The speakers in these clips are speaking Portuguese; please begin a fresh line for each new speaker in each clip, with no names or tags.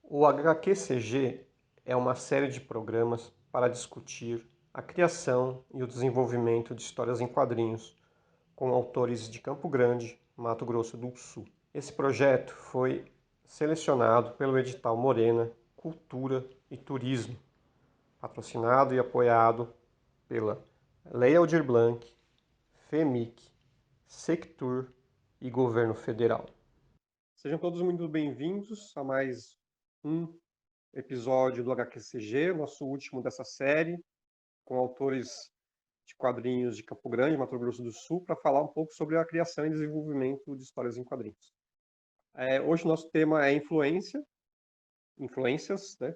O HQCG é uma série de programas para discutir a criação e o desenvolvimento de histórias em quadrinhos, com autores de Campo Grande, Mato Grosso do Sul. Esse projeto foi selecionado pelo edital Morena Cultura e Turismo, patrocinado e apoiado pela Lei Aldir Blanc, FEMIC, Sectur e Governo Federal. Sejam todos muito bem-vindos a mais um episódio do HQCG, nosso último dessa série, com autores de quadrinhos de Campo Grande, Mato Grosso do Sul, para falar um pouco sobre a criação e desenvolvimento de histórias em quadrinhos. Hoje o nosso tema é influências, né?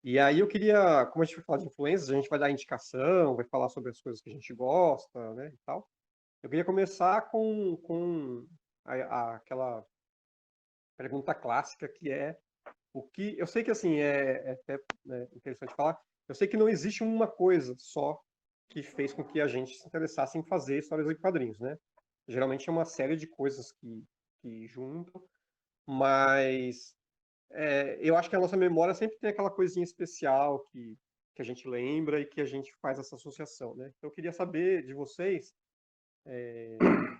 E aí eu queria, como a gente vai falar de influências, a gente vai dar indicação, vai falar sobre as coisas que a gente gosta, né, e tal. Eu queria começar com aquela pergunta clássica que é o que eu sei que assim é até né, interessante falar. Eu sei que não existe uma coisa só que fez com que a gente se interessasse em fazer histórias em quadrinhos, né? Geralmente é uma série de coisas que juntam, mas eu acho que a nossa memória sempre tem aquela coisinha especial que a gente lembra e que a gente faz essa associação, né? Então eu queria saber de vocês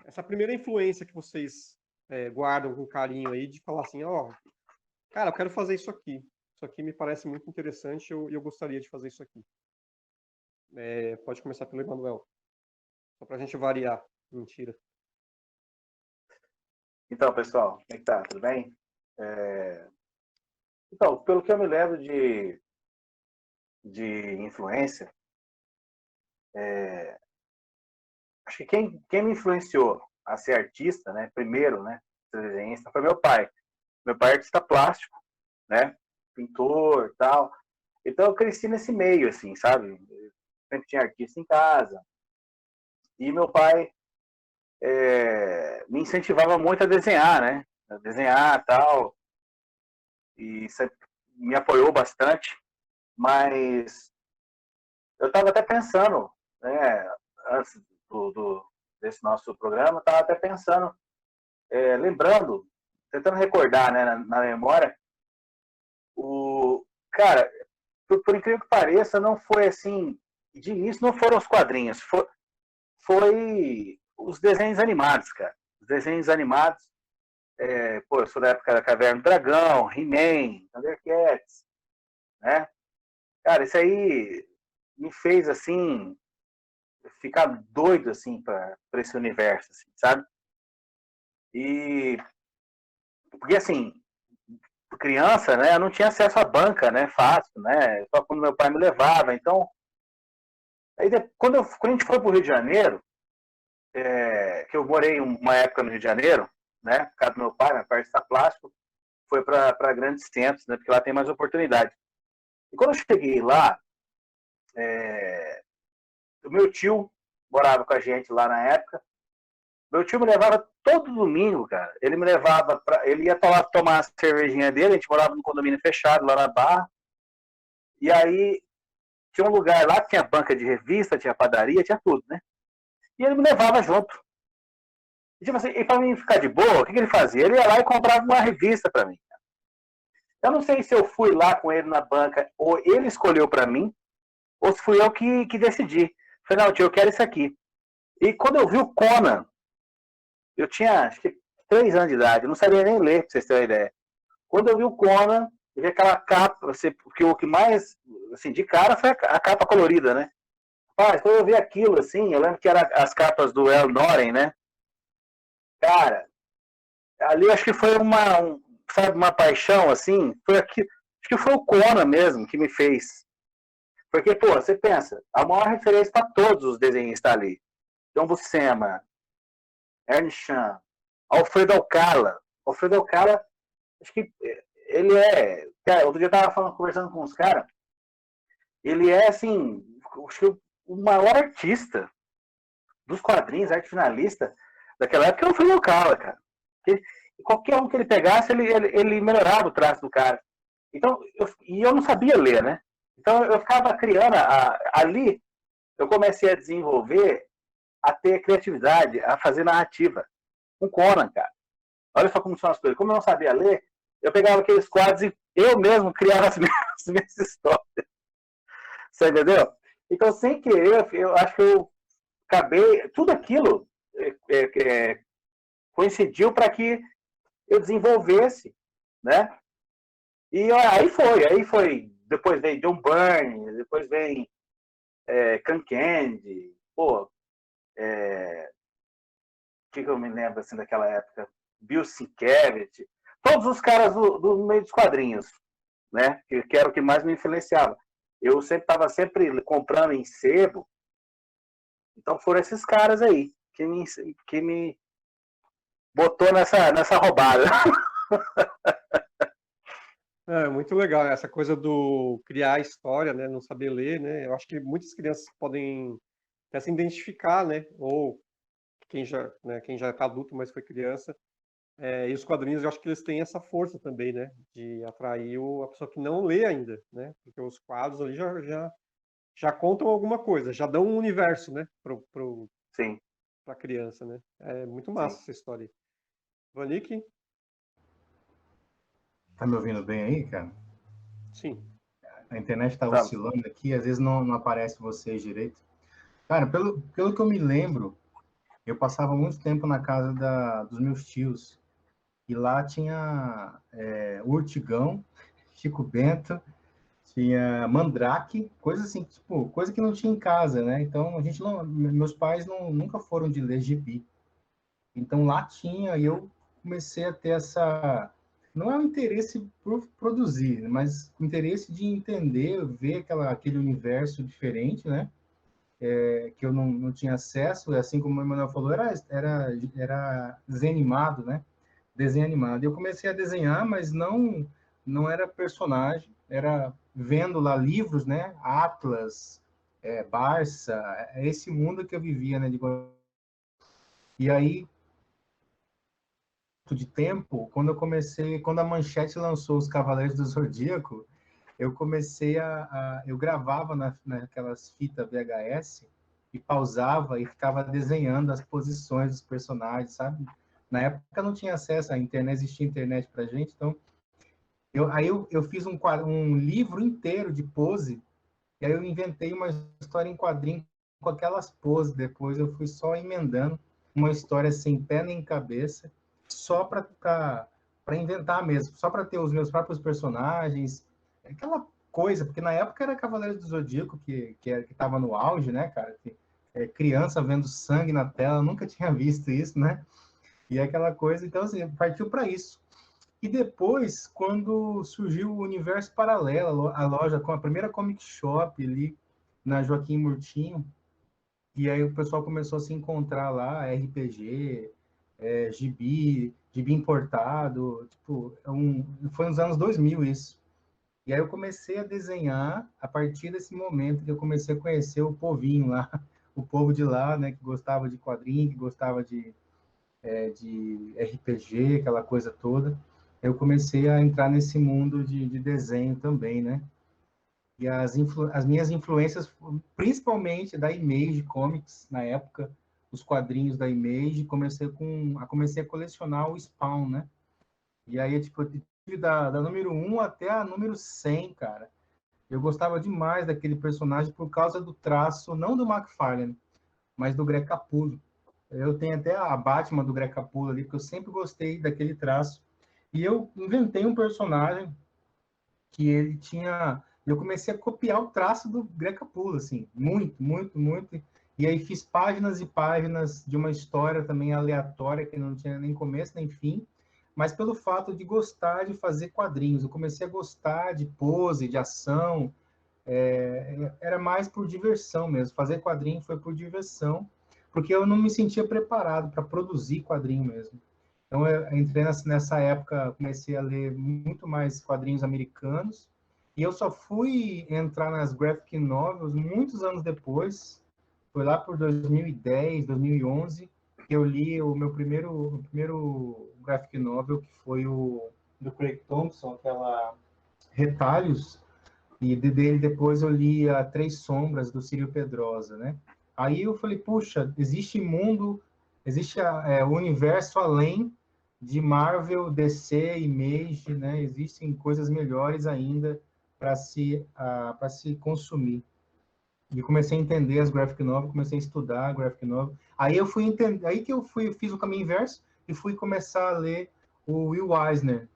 essa primeira influência que vocês guardam com carinho aí de falar assim, ó, cara, eu quero fazer isso aqui. Isso aqui me parece muito interessante e eu gostaria de fazer isso aqui. Pode começar pelo Emanuel. Só pra gente variar. Mentira.
Então, pessoal, como é que tá? Tudo bem? Então, pelo que eu me lembro de influência, acho que quem me influenciou a ser artista, né, primeiro, né, desenhista, foi meu pai. Meu pai é artista plástico, né, pintor, tal. Então eu cresci nesse meio, assim, sabe? Sempre tinha artista em casa. E meu pai me incentivava muito a desenhar, né? A desenhar, tal. E sempre me apoiou bastante. Mas eu estava até pensando, né, antes desse nosso programa, estava até pensando, lembrando, tentando recordar, né, na memória, cara, por incrível que pareça, não foi assim, de início não foram os quadrinhos, foi os desenhos animados, cara. Os desenhos animados, eu sou da época da Caverna do Dragão, He-Man, Thundercats, né? Cara, isso aí me fez, assim, ficar doido, assim, para esse universo, assim, sabe? E, porque, assim, criança, né, eu não tinha acesso à banca, né, fácil, né, só quando meu pai me levava, então, aí quando a gente foi pro Rio de Janeiro, que eu morei uma época no Rio de Janeiro, né, por causa do meu pai artista plástico, foi para grandes centros, né, porque lá tem mais oportunidade. E quando eu cheguei lá, o meu tio morava com a gente lá na época. Meu tio me levava todo domingo, cara. Ele me levava ele ia lá tomar a cervejinha dele, a gente morava num condomínio fechado lá na Barra. E aí tinha um lugar lá que tinha banca de revista, tinha padaria, tinha tudo, né? E ele me levava junto. E, tipo assim, e pra mim ficar de boa, o que ele fazia? Ele ia lá e comprava uma revista pra mim. Eu não sei se eu fui lá com ele na banca, ou ele escolheu pra mim, ou se fui eu que decidi. Falei, não, tio, eu quero isso aqui. E quando eu vi o Conan, eu tinha, acho que, 3 anos de idade, eu não sabia nem ler, pra vocês terem uma ideia. Quando eu vi o Conan, eu vi aquela capa, porque o que mais, assim, de cara foi a capa colorida, né? Mas quando eu vi aquilo, assim, eu lembro que eram as capas do El Noren, né? Cara, ali acho que foi sabe, uma paixão, assim, foi aqui, acho que foi o Conan mesmo que me fez. Porque, pô, você pensa, a maior referência para todos os desenhistas ali. John Buscema, Ernest Chan, Alfredo Alcala. Alfredo Alcala, acho que ele é... Cara, outro dia eu tava conversando com uns caras, ele é, assim, acho que o maior artista dos quadrinhos, arte finalista daquela época é o Alfredo Alcala, cara. Qualquer um que ele pegasse, ele melhorava o traço do cara. Então, eu não sabia ler, né? Então, eu ficava criando, ali, eu comecei a desenvolver, a ter criatividade, a fazer narrativa. Com Conan, cara. Olha só como são as coisas. Como eu não sabia ler, eu pegava aqueles quadros e eu mesmo criava as minhas histórias. Você entendeu? Então, sem querer, eu acho que eu acabei. Tudo aquilo coincidiu para que eu desenvolvesse, né? E aí foi. Depois veio John Byrne, depois vem Can Candy, pô, que eu me lembro assim daquela época? Bill Sienkiewicz, todos os caras do meio dos quadrinhos, né? Que era o que mais me influenciava. Eu sempre estava sempre comprando em sebo, então foram esses caras aí que me botou nessa roubada.
É muito legal essa coisa do criar história, né, não saber ler, né? Eu acho que muitas crianças podem até se identificar, né? Ou quem já está adulto, mas foi criança. E os quadrinhos, eu acho que eles têm essa força também, né? De atrair a pessoa que não lê ainda, né? Porque os quadros ali já contam alguma coisa, já dão um universo, né?
Sim,
Para a criança, né? É muito
sim.
massa essa história aí. Vanik?
Tá me ouvindo bem aí, cara?
Sim.
A internet tá
Tá.
oscilando aqui, às vezes não aparece vocês direito. Cara, pelo que eu me lembro, eu passava muito tempo na casa dos meus tios. E lá tinha Urtigão, Chico Bento, tinha Mandrake, coisa assim, tipo, coisa que não tinha em casa, né? Então, meus pais nunca foram de ler gibi. Então, lá tinha, e eu comecei a ter não é um interesse por produzir, mas interesse de entender, ver aquele universo diferente, né? Que eu não tinha acesso, assim como o Emanuel falou, era desenho animado, né? Desenho animado. Eu comecei a desenhar, mas não era personagem, era vendo lá livros, né? Atlas, Barça, esse mundo que eu vivia, né? E aí, de tempo, quando a Manchete lançou os Cavaleiros do Zodíaco, eu comecei eu gravava naquelas fitas VHS e pausava e ficava desenhando as posições dos personagens, sabe? Na época não tinha acesso à internet, existia internet pra gente, então eu fiz um livro inteiro de pose, e aí eu inventei uma história em quadrinho com aquelas poses. Depois eu fui só emendando uma história sem pé nem cabeça, só para inventar mesmo, só para ter os meus próprios personagens, aquela coisa, porque na época era Cavaleiros do Zodíaco que estava no auge, né, cara? Criança vendo sangue na tela, nunca tinha visto isso, né? E aquela coisa, então assim, partiu para isso. E depois, quando surgiu o Universo Paralelo, a loja com a primeira comic shop ali na Joaquim Murtinho, e aí o pessoal começou a se encontrar lá, RPG, gibi importado, tipo, foi nos anos 2000 isso. E aí eu comecei a desenhar a partir desse momento que eu comecei a conhecer o povinho lá, o povo de lá, né, que gostava de quadrinho, que gostava de RPG, aquela coisa toda. Eu comecei a entrar nesse mundo de desenho também, né? E as minhas influências, principalmente da Image Comics, na época, os quadrinhos da Image, comecei a colecionar o Spawn, né? E aí, tipo, eu tive da número 1 até a número 100, cara. Eu gostava demais daquele personagem por causa do traço, não do McFarlane, mas do Greg Capullo. Eu tenho até a Batman do Greg Capullo ali, porque eu sempre gostei daquele traço. E eu inventei um personagem que ele tinha... Eu comecei a copiar o traço do Greg Capullo, assim, muito, muito, muito. E aí fiz páginas e páginas de uma história também aleatória, que não tinha nem começo nem fim, mas pelo fato de gostar de fazer quadrinhos. Eu comecei a gostar de pose, de ação, era mais por diversão mesmo. Fazer quadrinho foi por diversão, porque eu não me sentia preparado para produzir quadrinho mesmo. Então, eu entrei nessa época, comecei a ler muito mais quadrinhos americanos, e eu só fui entrar nas graphic novels muitos anos depois. Foi lá por 2010, 2011, que eu li o primeiro graphic novel, que foi o do Craig Thompson, aquela Retalhos, e dele depois eu li a Três Sombras, do Círio Pedrosa, né? Aí eu falei, puxa, existe o universo além de Marvel, DC, Image, né? Existem coisas melhores ainda para se consumir. E comecei a entender as graphic novels, comecei a estudar graphic novel. Aí eu fui entender, aí que eu fiz o caminho inverso e fui começar a ler o Will Eisner.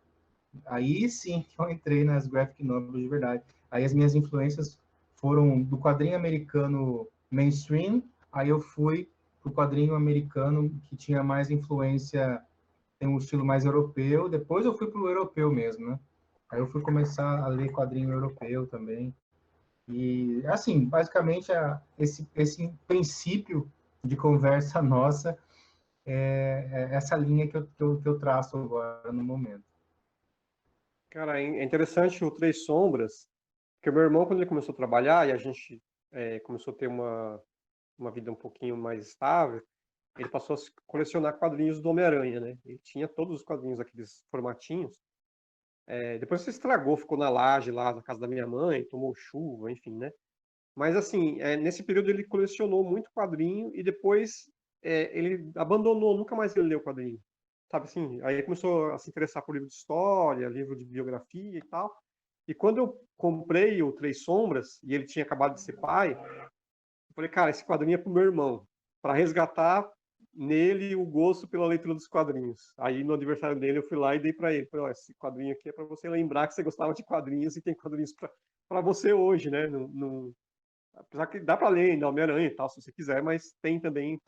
Aí sim que eu entrei nas graphic novels de verdade. Aí as minhas influências foram do quadrinho americano mainstream, aí eu fui pro quadrinho americano que tinha mais influência, tem um estilo mais europeu, depois eu fui pro europeu mesmo, né? Aí eu fui começar a ler quadrinho europeu também. E, assim, basicamente, esse princípio de conversa nossa é essa linha que eu traço agora no momento.
Cara, é interessante o Três Sombras, porque o meu irmão, quando ele começou a trabalhar e a gente começou a ter uma vida um pouquinho mais estável, ele passou a colecionar quadrinhos do Homem-Aranha, né? Ele tinha todos os quadrinhos, aqueles formatinhos. Depois você estragou, ficou na laje lá na casa da minha mãe, tomou chuva, enfim, né? Mas assim, nesse período ele colecionou muito quadrinho e depois ele abandonou, nunca mais ele leu quadrinho. Sabe assim? Aí ele começou a se interessar por livro de história, livro de biografia e tal. E quando eu comprei o Três Sombras, e ele tinha acabado de ser pai, eu falei, cara, esse quadrinho é pro meu irmão, para resgatar nele o gosto pela leitura dos quadrinhos. Aí no aniversário dele eu fui lá e dei para ele. Falei, ó, esse quadrinho aqui é para você lembrar que você gostava de quadrinhos e tem quadrinhos para você hoje, né? Apesar que dá para ler ainda Homem-Aranha e tal, se você quiser, mas tem também,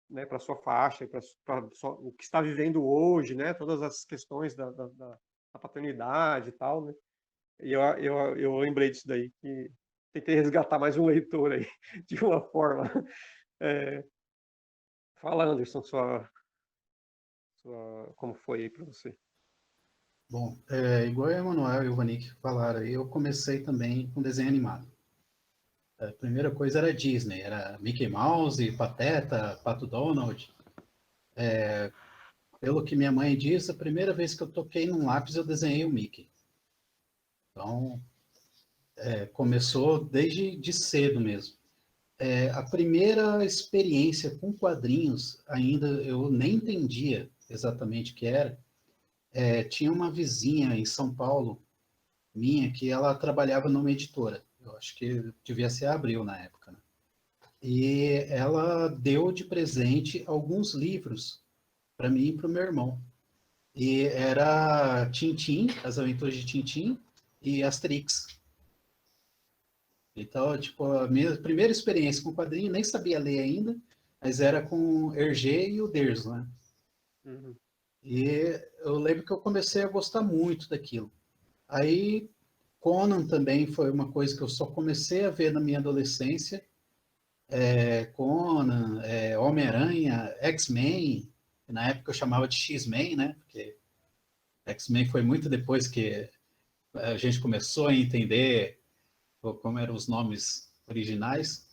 né, para sua faixa, para o que está vivendo hoje, né? Todas as questões da paternidade e tal, né? E eu lembrei disso daí, que tentei resgatar mais um leitor aí, de uma forma. É, fala, Anderson, como foi aí para você?
Bom, igual o Emanuel e o Vanik falaram, eu comecei também com desenho animado. A primeira coisa era Disney, era Mickey Mouse, Pateta, Pato Donald. Pelo que minha mãe diz, a primeira vez que eu toquei num lápis eu desenhei o Mickey. Então, começou desde de cedo mesmo. A primeira experiência com quadrinhos, ainda eu nem entendia exatamente o que era. Tinha uma vizinha em São Paulo, minha, que ela trabalhava numa editora. Eu acho que devia ser a Abril na época, né? E ela deu de presente alguns livros para mim e para o meu irmão. E era Tintin, As Aventuras de Tintin e Asterix. Então, tipo, a minha primeira experiência com quadrinho, nem sabia ler ainda, mas era com Hergé e o Derzo, né?
Uhum.
E eu lembro que eu comecei a gostar muito daquilo. Aí, Conan também foi uma coisa que eu só comecei a ver na minha adolescência. Conan, Homem-Aranha, X-Men, na época eu chamava de X-Men, né? Porque X-Men foi muito depois que a gente começou a entender como eram os nomes originais.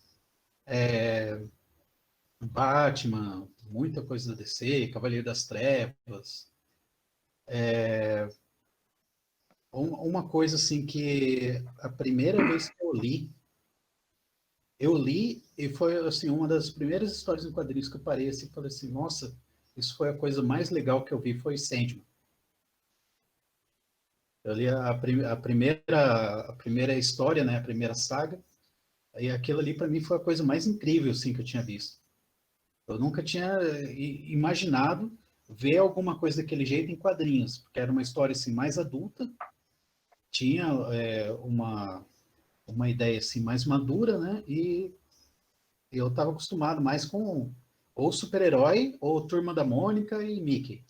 Batman, muita coisa da DC, Cavaleiro das Trevas. Uma coisa assim que a primeira vez que eu li e foi assim uma das primeiras histórias em quadrinhos que eu parei assim, e falei assim, nossa, isso foi a coisa mais legal que eu vi, foi Sandman. Eu li a primeira história, né, a primeira saga, e aquilo ali para mim foi a coisa mais incrível assim que eu tinha visto. Eu nunca tinha imaginado ver alguma coisa daquele jeito em quadrinhos, porque era uma história assim mais adulta, tinha uma ideia assim mais madura, né? E eu estava acostumado mais com ou super-herói ou Turma da Mônica e Mickey.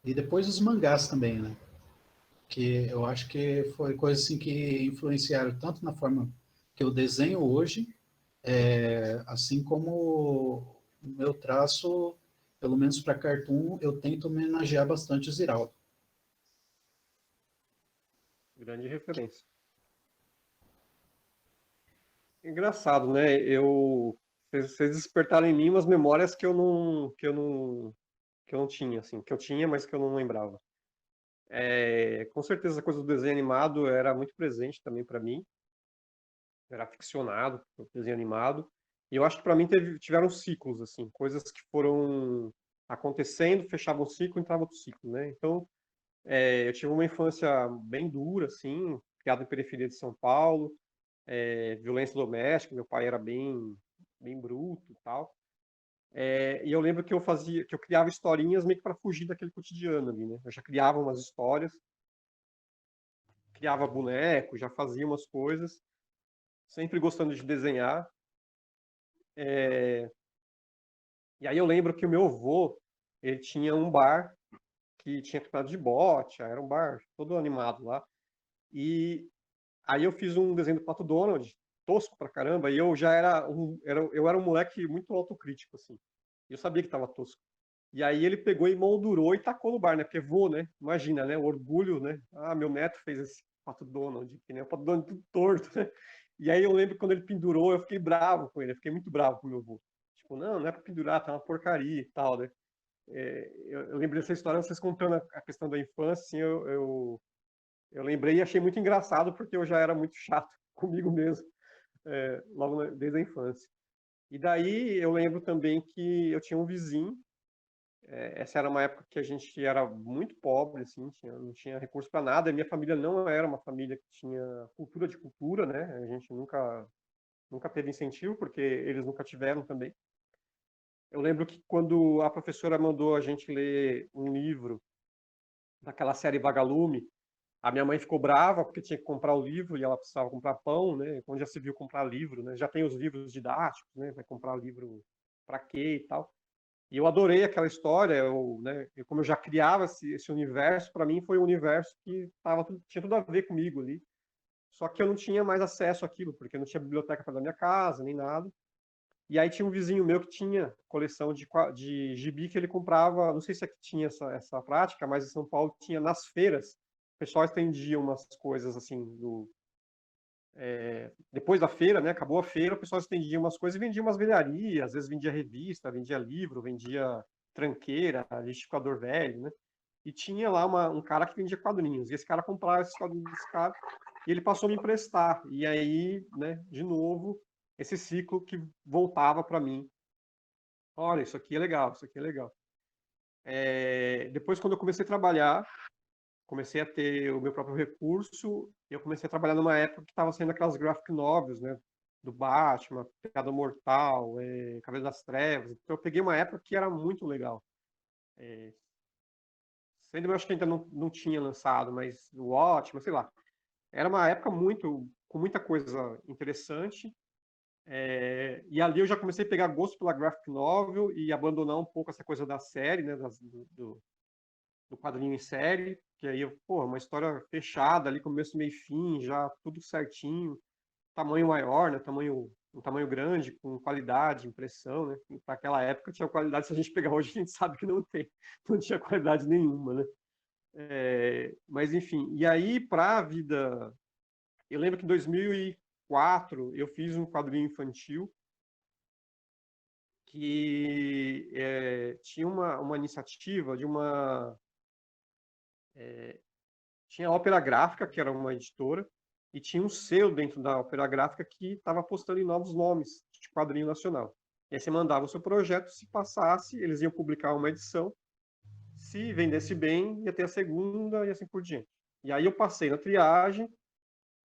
E depois os mangás também, né? Que eu acho que foi coisa assim que influenciaram tanto na forma que eu desenho hoje, assim como o meu traço, pelo menos para cartoon, eu tento homenagear bastante o Ziraldo.
Grande referência. Engraçado, né? Vocês despertaram em mim umas memórias que eu não tinha, assim, que eu tinha, mas que eu não lembrava. Com certeza a coisa do desenho animado era muito presente também para mim. Era aficionado por desenho animado. E eu acho que para mim tiveram ciclos, assim, coisas que foram acontecendo, fechavam um ciclo, entrava outro ciclo, né? Então, eu tive uma infância bem dura, assim, criado em periferia de São Paulo, violência doméstica, meu pai era bem bruto e tal. E eu lembro que eu criava historinhas meio que para fugir daquele cotidiano ali, né? Eu já criava umas histórias, criava boneco, já fazia umas coisas, sempre gostando de desenhar. E aí eu lembro que o meu avô, ele tinha um bar que tinha campeonato de bote, era um bar todo animado lá. E aí eu fiz um desenho do Pato Donald, tosco pra caramba, e eu já eu era um moleque muito autocrítico, assim. Eu sabia que tava tosco. E aí ele pegou e moldurou e tacou no bar, né? Porque vô, né? Imagina, né? O orgulho, né? Ah, meu neto fez esse Pato Donald, que nem o Pato Donald tudo torto, né? E aí eu lembro que quando ele pendurou, eu fiquei bravo com ele, eu fiquei muito bravo com o meu vô. Tipo, não é pra pendurar, tá uma porcaria e tal, né? Eu lembrei dessa história, vocês contando a questão da infância, assim, eu lembrei e achei muito engraçado, porque eu já era muito chato comigo mesmo, desde a infância. E daí eu lembro também que eu tinha um vizinho, essa era uma época que a gente era muito pobre, assim, não tinha recurso para nada, e minha família não era uma família que tinha cultura, né? A gente nunca teve incentivo, porque eles nunca tiveram também. Eu lembro que quando a professora mandou a gente ler um livro daquela série Vagalume, a minha mãe ficou brava porque tinha que comprar o livro e ela precisava comprar pão, né? Quando já se viu comprar livro, né? Já tem os livros didáticos, né? Vai comprar livro para quê e tal. E eu adorei aquela história, como eu já criava esse universo, para mim foi um universo que tinha tudo a ver comigo ali. Só que eu não tinha mais acesso àquilo, porque não tinha biblioteca para da minha casa, nem nada. E aí tinha um vizinho meu que tinha coleção de gibi que ele comprava, não sei se aqui tinha essa prática, mas em São Paulo tinha nas feiras. O pessoal estendia umas coisas assim, depois da feira, né? Acabou a feira, o pessoal estendia umas coisas e vendia umas velharias, às vezes vendia revista, vendia livro, vendia tranqueira, liquidificador velho, né? E tinha lá um cara que vendia quadrinhos. E esse cara comprava esses quadrinhos desse cara e ele passou a me emprestar. E aí, né, de novo, esse ciclo que voltava para mim. Olha, isso aqui é legal, isso aqui é legal. Depois, quando eu comecei a trabalhar, comecei a ter o meu próprio recurso, eu comecei a trabalhar numa época que estava saindo aquelas graphic novels, né? Do Batman, Pecado Mortal, Cavaleiro das Trevas. Então eu peguei uma época que era muito legal. Sendo eu acho que ainda não tinha lançado, mas o Watchmen, sei lá. Era uma época com muita coisa interessante. E ali eu já comecei a pegar gosto pela graphic novel e abandonar um pouco essa coisa da série, né? Do quadrinho em série, que aí, uma história fechada ali, começo, meio e fim, já tudo certinho, tamanho maior, né? Um tamanho grande, com qualidade, impressão, né? Para aquela época tinha qualidade, se a gente pegar hoje, a gente sabe que não tem, não tinha qualidade nenhuma, né? Mas enfim, e aí para a vida, eu lembro que em 2004 eu fiz um quadrinho infantil que tinha uma iniciativa de tinha a Ópera Gráfica, que era uma editora, e tinha um selo dentro da Ópera Gráfica que estava apostando em novos nomes de quadrinho nacional. E aí você mandava o seu projeto, se passasse, eles iam publicar uma edição, se vendesse bem, ia ter a segunda e assim por diante. E aí eu passei na triagem,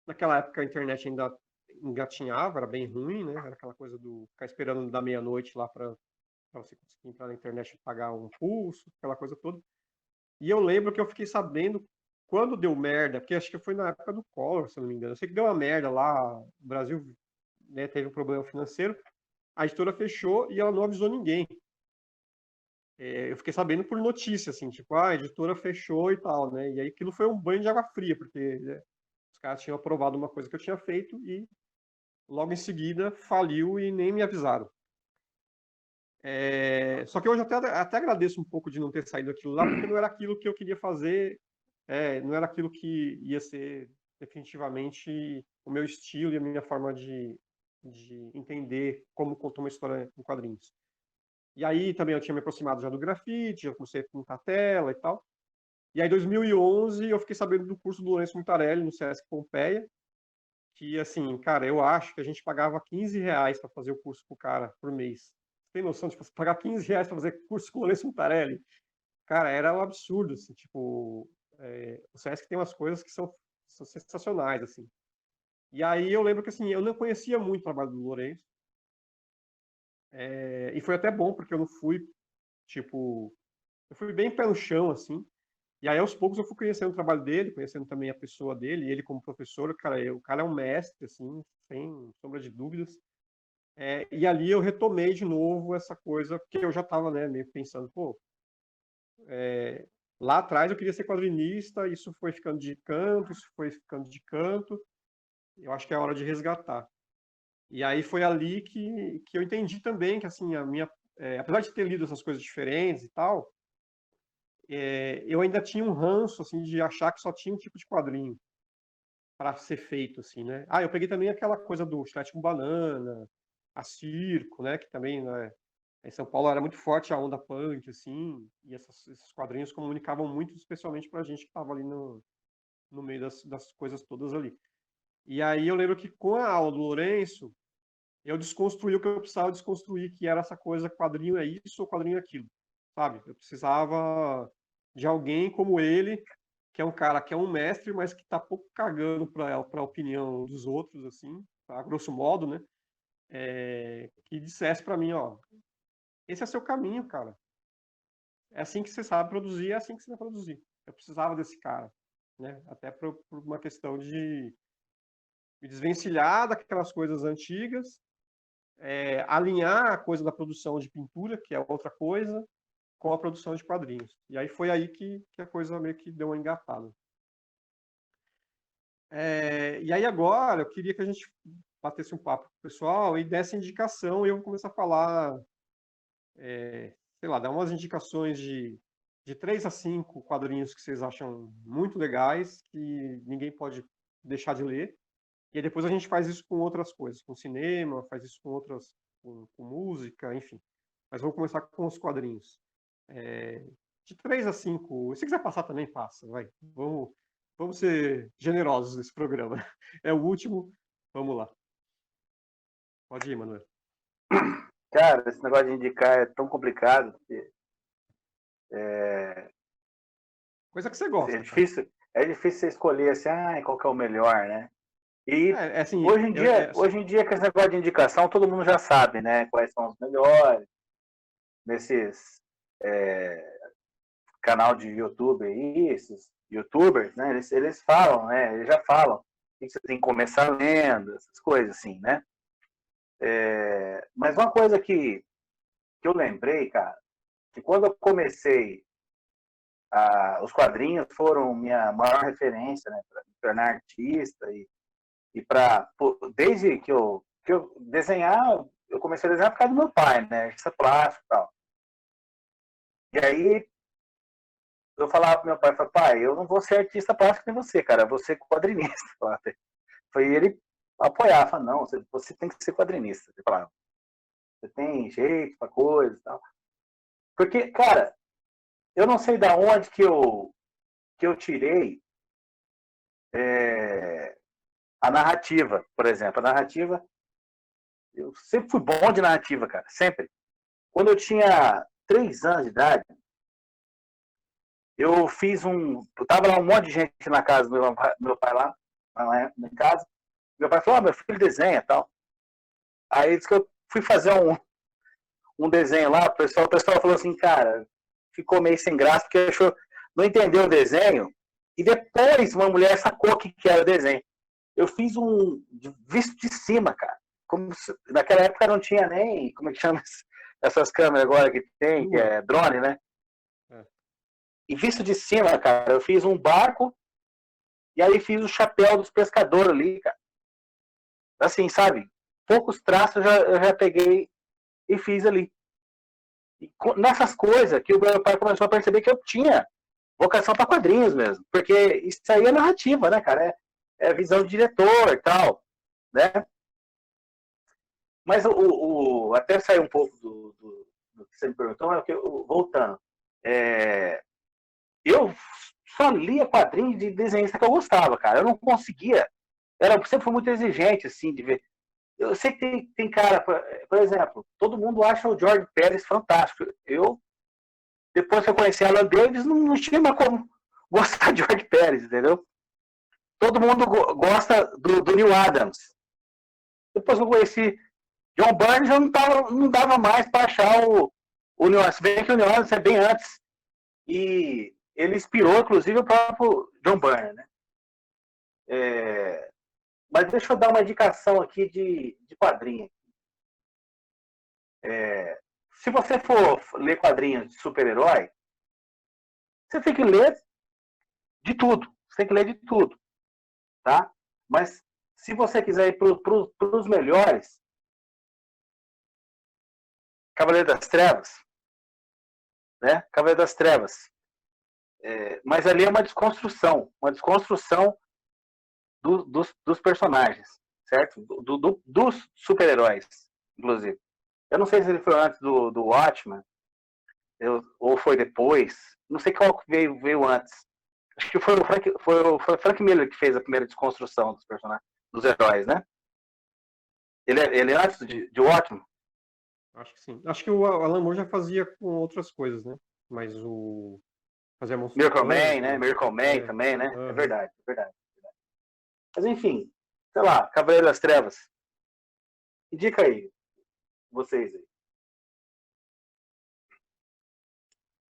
naquela época a internet ainda engatinhava, era bem ruim, né? Era aquela coisa do ficar esperando da meia-noite lá para você conseguir entrar na internet e pagar um pulso, aquela coisa toda. E eu lembro que eu fiquei sabendo quando deu merda, porque acho que foi na época do Collor, se eu não me engano. Eu sei que deu uma merda lá, o Brasil, né, teve um problema financeiro, a editora fechou e ela não avisou ninguém. Eu fiquei sabendo por notícia, assim, tipo, a editora fechou e tal, né? E aí aquilo foi um banho de água fria, porque né, os caras tinham aprovado uma coisa que eu tinha feito e logo em seguida faliu e nem me avisaram. Só que hoje eu até agradeço um pouco de não ter saído aquilo lá, porque não era aquilo que eu queria fazer, não era aquilo que ia ser definitivamente o meu estilo e a minha forma de entender como contar uma história em quadrinhos. E aí também eu tinha me aproximado já do grafite, já comecei a pintar tela e tal. E aí em 2011 eu fiquei sabendo do curso do Lourenço Mutarelli no Sesc Pompeia, que, assim, cara, eu acho que a gente pagava R$ 15 para fazer o curso pro cara por mês. Tem noção, tipo, você pagar R$ 15 para fazer curso com o Lourenço Mutarelli? Cara, era um absurdo, assim, tipo, o Sesc tem umas coisas que são sensacionais, assim. E aí eu lembro que, assim, eu não conhecia muito o trabalho do Lourenço, e foi até bom, porque eu não fui, tipo, eu fui bem pé no chão, assim, e aí aos poucos eu fui conhecendo o trabalho dele, conhecendo também a pessoa dele, e ele como professor, cara, o cara é um mestre, assim, sem sombra de dúvidas. E ali eu retomei de novo essa coisa, porque eu já estava, né, meio pensando, pô, lá atrás eu queria ser quadrinista, isso foi ficando de canto, isso foi ficando de canto, eu acho que é hora de resgatar. E aí foi ali que eu entendi também que, assim, apesar de ter lido essas coisas diferentes e tal, eu ainda tinha um ranço, assim, de achar que só tinha um tipo de quadrinho para ser feito, assim, né? Ah, eu peguei também aquela coisa do Chiclete com Banana, a Circo, né, que também, né, em São Paulo era muito forte a onda punk, assim, e esses quadrinhos comunicavam muito, especialmente pra gente que estava ali no meio das coisas todas ali. E aí eu lembro que com a aula do Lourenço, eu desconstruí o que eu precisava desconstruir, que era essa coisa, quadrinho é isso ou quadrinho é aquilo, sabe? Eu precisava de alguém como ele, que é um cara que é um mestre, mas que tá pouco cagando para a opinião dos outros, assim, a grosso modo, né? Que dissesse para mim, ó, esse é seu caminho, cara. É assim que você sabe produzir, é assim que você vai produzir. Eu precisava desse cara, né? Até por uma questão de me desvencilhar daquelas coisas antigas, alinhar a coisa da produção de pintura, que é outra coisa, com a produção de quadrinhos. E aí foi aí que a coisa meio que deu uma engatada. E aí agora eu queria que a gente batesse um papo com o pessoal e desse indicação, e eu vou começar a falar, sei lá, dar umas indicações de 3 a 5 quadrinhos que vocês acham muito legais, que ninguém pode deixar de ler. E aí depois a gente faz isso com outras coisas, com cinema, faz isso com outras, com música, enfim. Mas vamos começar com os quadrinhos. De 3 a 5, se quiser passar também, passa, vai. Vamos ser generosos nesse programa. É o último, vamos lá. Pode ir, Manuel.
Cara, esse negócio de indicar é tão complicado.
Coisa que você gosta.
É difícil, é difícil você escolher assim, qual que é o melhor, né? E
Assim,
hoje em dia, com esse negócio de indicação, todo mundo já sabe, né? Quais são os melhores. Nesses canal de YouTube aí, esses youtubers, né? Eles falam, né? Eles já falam o que você tem que começar lendo, essas coisas assim, né? Mas uma coisa que eu lembrei, cara, que quando eu comecei, os quadrinhos foram minha maior referência, né? Para me tornar artista e para desde que eu desenhar, eu comecei a desenhar por causa do meu pai, né? Artista plástico e tal. E aí eu falava pro meu pai, pai, eu não vou ser artista plástico nem você, cara, eu vou ser quadrinista. Foi ele apoiar, falava, não, você tem que ser quadrinista. Ele falava, você tem jeito pra coisa e tal. Porque, cara, eu não sei da onde que eu tirei a narrativa, por exemplo. A narrativa, eu sempre fui bom de narrativa, cara, sempre. Quando eu tinha 3 anos de idade, eu fiz tava lá um monte de gente na casa do meu pai lá em casa. Meu pai falou, meu filho desenha e tal. Aí disse que eu fui fazer um desenho lá, o pessoal falou assim, cara, ficou meio sem graça, porque achou, não entendeu o desenho, e depois uma mulher sacou o que era o desenho. Eu fiz visto de cima, cara. Naquela época não tinha nem, como é que chama essas câmeras agora que tem, que é drone, né? E visto de cima, cara, eu fiz um barco e aí fiz o chapéu dos pescadores ali, cara. Assim, sabe? Poucos traços eu já peguei e fiz ali. E nessas coisas que o meu pai começou a perceber que eu tinha vocação para quadrinhos mesmo. Porque isso aí é narrativa, né, cara? É visão de diretor e tal, né? Mas até sair um pouco do que você me perguntou, mas voltando. Eu só lia quadrinhos de desenhista que eu gostava, cara. Eu não conseguia sempre fui muito exigente, assim, de ver. Eu sei que tem cara, por exemplo, todo mundo acha o George Pérez fantástico. Eu, depois que eu conheci Alan Davis, não tinha mais como gostar de George Pérez, entendeu? Todo mundo gosta do Neil Adams. Depois que eu conheci John Byrne, já não dava mais para achar o Neil Adams. Se bem que o Neil Adams é bem antes. E ele inspirou, inclusive, o próprio John Byrne, né? Mas deixa eu dar uma indicação aqui de quadrinho. Se você for ler quadrinhos de super-herói, você tem que ler de tudo. Você tem que ler de tudo, tá? Mas se você quiser ir para os melhores, Cavaleiro das Trevas, né? Cavaleiro das Trevas. Mas ali é uma desconstrução dos personagens, certo? Dos super-heróis, inclusive. Eu não sei se ele foi antes do Watchmen, ou foi depois. Não sei qual veio antes. Acho que foi o Frank Miller que fez a primeira desconstrução dos personagens, dos heróis, né? Ele é antes de Watchmen?
Acho que sim. Acho que o Alan Moore já fazia com outras coisas, né? Mas fazia
Miracle Man, né? Miracle Man também, né? É verdade. Mas enfim, sei lá, Cavaleiro das Trevas. Indica aí, vocês aí.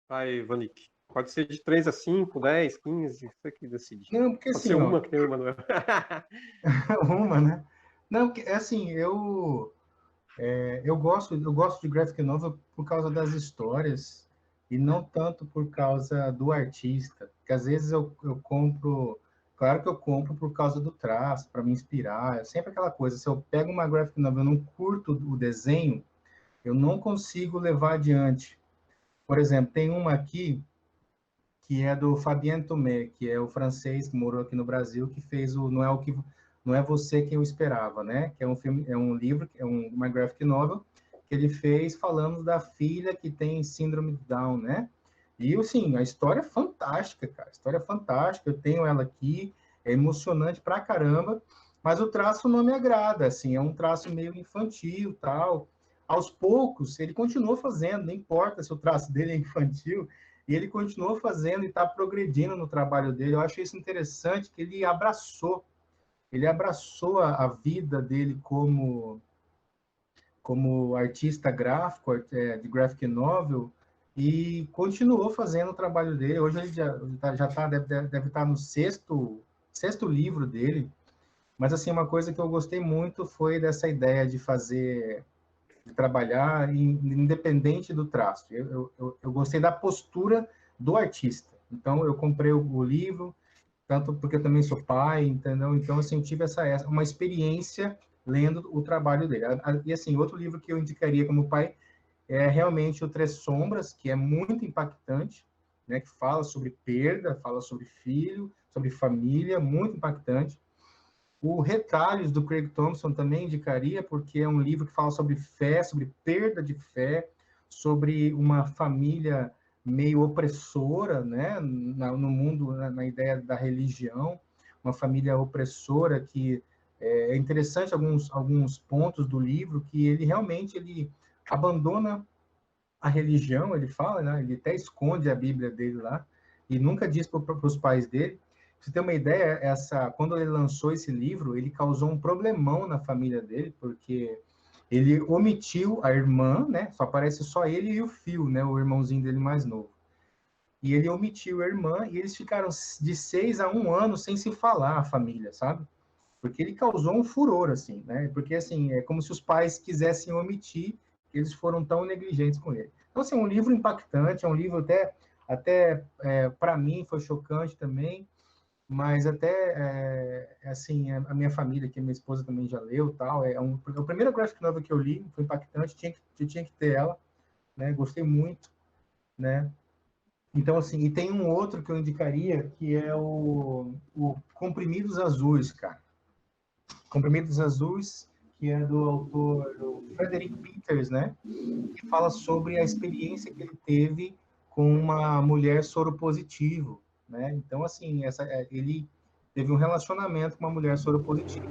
Vai, Vanik. Pode ser de 3 a 5, 10, 15, você que decide.
Não, porque
Pode
assim,
ser uma, que tem o Emanuel.
uma, né? Não, porque assim, eu gosto de graphic novel por causa das histórias e não tanto por causa do artista. Porque às vezes eu compro, claro que eu compro por causa do traço, para me inspirar. É sempre aquela coisa, se eu pego uma graphic novel e não curto o desenho, eu não consigo levar adiante. Por exemplo, tem uma aqui que é do Fabien Tomé, que é o francês que morou aqui no Brasil, que fez o Não é Você Quem Eu Esperava, né? Que é um filme, é um livro, uma graphic novel que ele fez falando da filha que tem síndrome de Down, né? E assim, a história é fantástica, cara. A história é fantástica. Eu tenho ela aqui, é emocionante pra caramba, mas o traço não me agrada, assim, é um traço meio infantil, tal. Aos poucos, ele continuou fazendo, não importa se o traço dele é infantil, e ele continuou fazendo e está progredindo no trabalho dele. Eu acho isso interessante, que ele abraçou a vida dele como artista gráfico, de graphic novel, e continuou fazendo o trabalho dele. Hoje ele deve estar no sexto livro dele. Mas assim, uma coisa que eu gostei muito foi dessa ideia de trabalhar independente do traço. Eu gostei da postura do artista. Então, eu comprei o livro, tanto porque eu também sou pai, entendeu? Então, assim, eu tive uma experiência lendo o trabalho dele. E, assim, outro livro que eu indicaria como pai é realmente o Três Sombras, que é muito impactante, né? Que fala sobre perda, fala sobre filho, sobre família, muito impactante. O Retalhos, do Craig Thompson, também indicaria, porque é um livro que fala sobre fé, sobre perda de fé, sobre uma família meio opressora, né, no mundo, na ideia da religião, uma família opressora que é interessante alguns pontos do livro que ele abandona a religião, ele fala, né, ele até esconde a Bíblia dele lá e nunca diz para os pais dele. Pra você ter uma ideia, quando ele lançou esse livro, ele causou um problemão na família dele, porque ele omitiu a irmã, né? Só aparece só ele e o Phil, né? O irmãozinho dele mais novo. E ele omitiu a irmã e eles ficaram de 6 a 1 ano sem se falar, a família, sabe? Porque ele causou um furor, assim, né? Porque, assim, é como se os pais quisessem omitir, eles foram tão negligentes com ele. Então, assim, é um livro impactante, é um livro até para mim, foi chocante também, mas assim, a minha família, que a minha esposa também já leu, tal, é o primeiro graphic novel que eu li, foi impactante, tinha que ter ela, né? Gostei muito, né? Então, assim, e tem um outro que eu indicaria, que é o Comprimidos Azuis, cara. Comprimidos Azuis, que é do autor do Frederick Peters, né? Que fala sobre a experiência que ele teve com uma mulher soropositivo, né? Então, assim, ele teve um relacionamento com uma mulher soropositiva.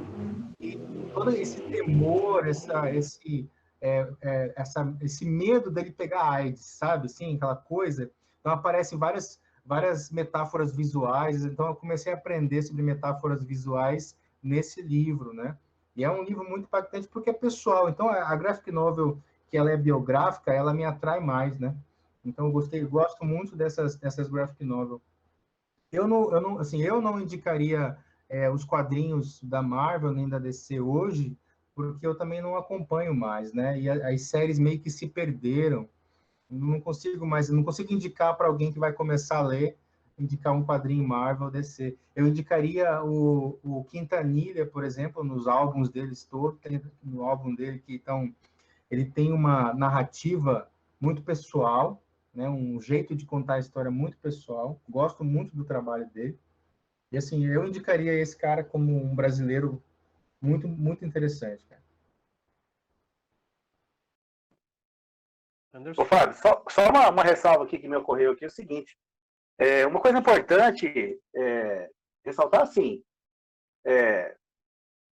E todo esse temor, esse medo dele pegar AIDS, sabe? Assim, aquela coisa. Então, aparecem várias metáforas visuais. Então, eu comecei a aprender sobre metáforas visuais nesse livro, né? E é um livro muito impactante porque é pessoal. Então, a graphic novel, que ela é biográfica, ela me atrai mais, né? Então, gosto muito dessas graphic novel. Eu não indicaria os quadrinhos da Marvel nem da DC hoje, porque eu também não acompanho mais, né? E as séries meio que se perderam. Não consigo indicar para alguém que vai começar a ler, indicar um quadrinho Marvel DC. Eu indicaria o Quintanilha, por exemplo, nos álbuns deles todos, no álbum dele ele tem uma narrativa muito pessoal, né? Um jeito de contar a história muito pessoal. Gosto muito do trabalho dele. E assim, eu indicaria esse cara como um brasileiro muito, muito interessante, cara.
Ô, Fábio, só uma ressalva aqui que me ocorreu aqui, é o seguinte. Uma coisa importante ressaltar, assim,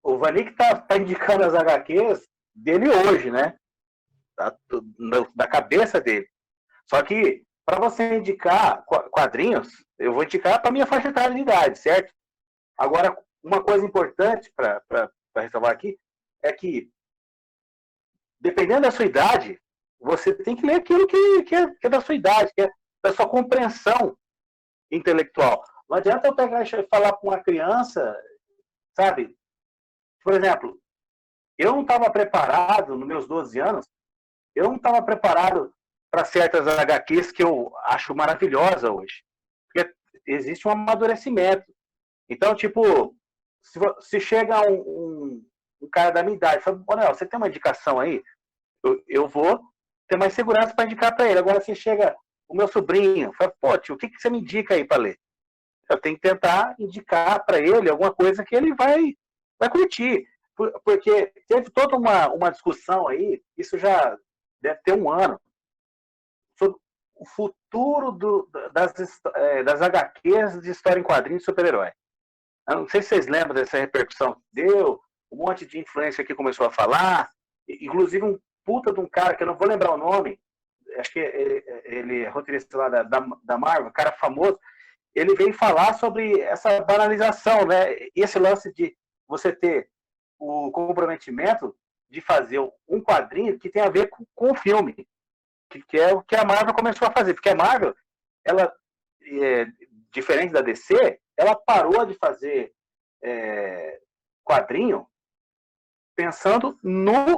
o Vanik tá indicando as HQs dele hoje, né? Da cabeça dele. Só que, para você indicar quadrinhos, eu vou indicar para minha faixa etária de idade, certo? Agora, uma coisa importante para ressalvar aqui é que, dependendo da sua idade, você tem que ler aquilo que é da sua idade, que é da sua compreensão intelectual. Não adianta eu pegar e falar para uma criança, sabe? Por exemplo, eu não estava preparado, nos meus 12 anos, eu não estava preparado para certas HQs que eu acho maravilhosa hoje. Porque existe um amadurecimento. Então, tipo, se chega um cara da minha idade e fala, Bonel, você tem uma indicação aí? Eu vou ter mais segurança para indicar para ele. Agora, se chega o meu sobrinho, fala, pô, tio, o que você me indica aí para ler? Eu tenho que tentar indicar para ele alguma coisa que ele vai curtir. Porque teve toda uma discussão aí, isso já deve ter um ano, sobre o futuro das HQs de história em quadrinhos de super-herói. Eu não sei se vocês lembram dessa repercussão que deu, um monte de influência que começou a falar, inclusive um puta de um cara, que eu não vou lembrar o nome, acho que ele é roteirista lá da Marvel, um cara famoso, ele veio falar sobre essa banalização, né? Esse lance de você ter o comprometimento de fazer um quadrinho que tem a ver com o filme, que é o que a Marvel começou a fazer, porque a Marvel, ela, diferente da DC, ela parou de fazer quadrinho pensando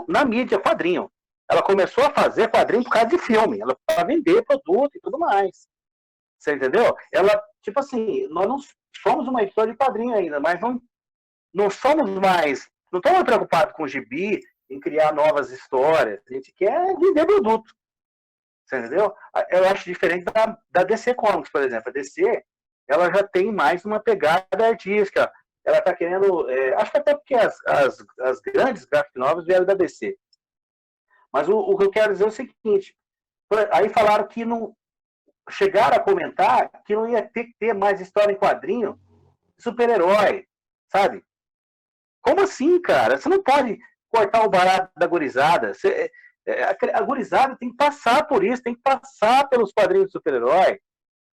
na mídia quadrinho. Ela começou a fazer quadrinho por causa de filme, ela para vender produto e tudo mais. Você entendeu? Ela, tipo assim, nós não somos uma editora de quadrinho ainda, mas não somos mais, não estamos preocupados com o gibi, em criar novas histórias. A gente quer vender produto. Você entendeu? Eu acho diferente da DC Comics, por exemplo. A DC, ela já tem mais uma pegada artística. Ela está querendo... acho que até porque as grandes graphic novels vieram da DC. Mas o que eu quero dizer é o seguinte. Aí falaram que não... Chegaram a comentar que não ia ter que ter mais história em quadrinho de super-herói, sabe? Como assim, cara? Você não pode cortar o barato da gurizada. A gurizada tem que passar por isso, tem que passar pelos quadrinhos de super-herói,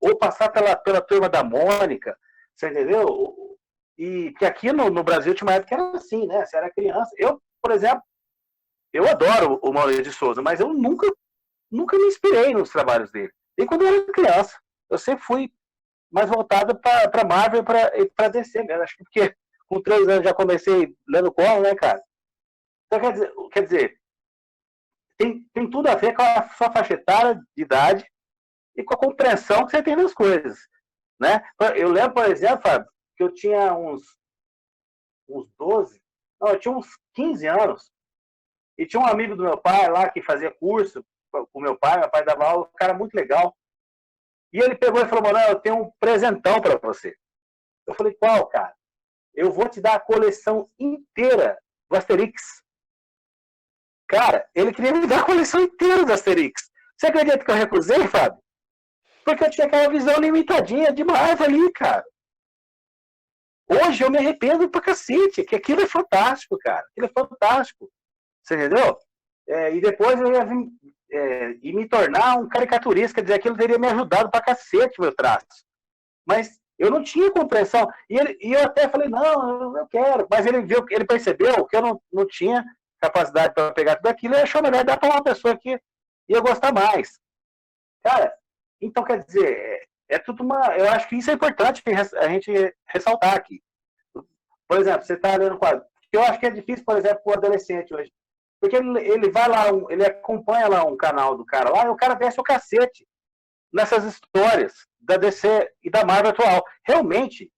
ou passar pela turma da Mônica, você entendeu? E que aqui no Brasil tinha uma época que era assim, né? Você era criança. Eu, por exemplo, eu adoro o Maurício de Souza, mas eu nunca me inspirei nos trabalhos dele. E quando eu era criança, eu sempre fui mais voltado para Marvel e para DC mesmo. Acho que porque com 3 anos já comecei lendo Conan, né, cara? Então, quer dizer tem tudo a ver com a sua faixa etária de idade e com a compreensão que você tem das coisas, né? Eu lembro, por exemplo, Fábio, que eu tinha uns 12, não, eu tinha uns 15 anos, e tinha um amigo do meu pai lá que fazia curso com o meu pai dava aula, um cara muito legal, e ele pegou e falou, mano, eu tenho um presentão para você. Eu falei, qual, cara? Eu vou te dar a coleção inteira do Asterix. Cara, ele queria me dar a coleção inteira do Asterix. Você acredita que eu recusei, Fábio? Porque eu tinha aquela visão limitadinha demais ali, cara. Hoje eu me arrependo pra cacete, que aquilo é fantástico, cara. Aquilo é fantástico. Você entendeu? E depois eu ia vir, e me tornar um caricaturista, quer dizer, aquilo teria me ajudado pra cacete, meu traço. Mas eu não tinha compreensão. E eu até falei, não, eu quero. Mas ele percebeu que eu não tinha capacidade para pegar tudo aquilo e achou melhor dar para uma pessoa que ia gostar mais. Cara, então quer dizer, tudo uma. Eu acho que isso é importante a gente ressaltar aqui. Por exemplo, você está lendo quadro. Eu acho que é difícil, por exemplo, para o adolescente hoje. Porque ele vai lá, ele acompanha lá um canal do cara lá, e o cara desce o cacete nessas histórias da DC e da Marvel atual. Realmente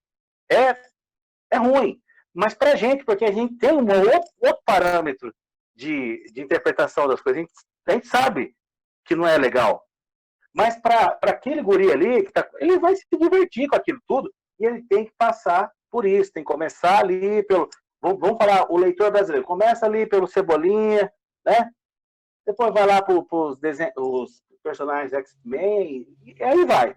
é ruim. Mas pra gente, porque a gente tem outro parâmetro de interpretação das coisas, a gente sabe que não é legal. Mas para aquele guri ali, ele vai se divertir com aquilo tudo, e ele tem que passar por isso, tem que começar ali pelo. Vamos falar, o leitor brasileiro, começa ali pelo Cebolinha, né? Depois vai lá para os personagens X-Men, e aí vai.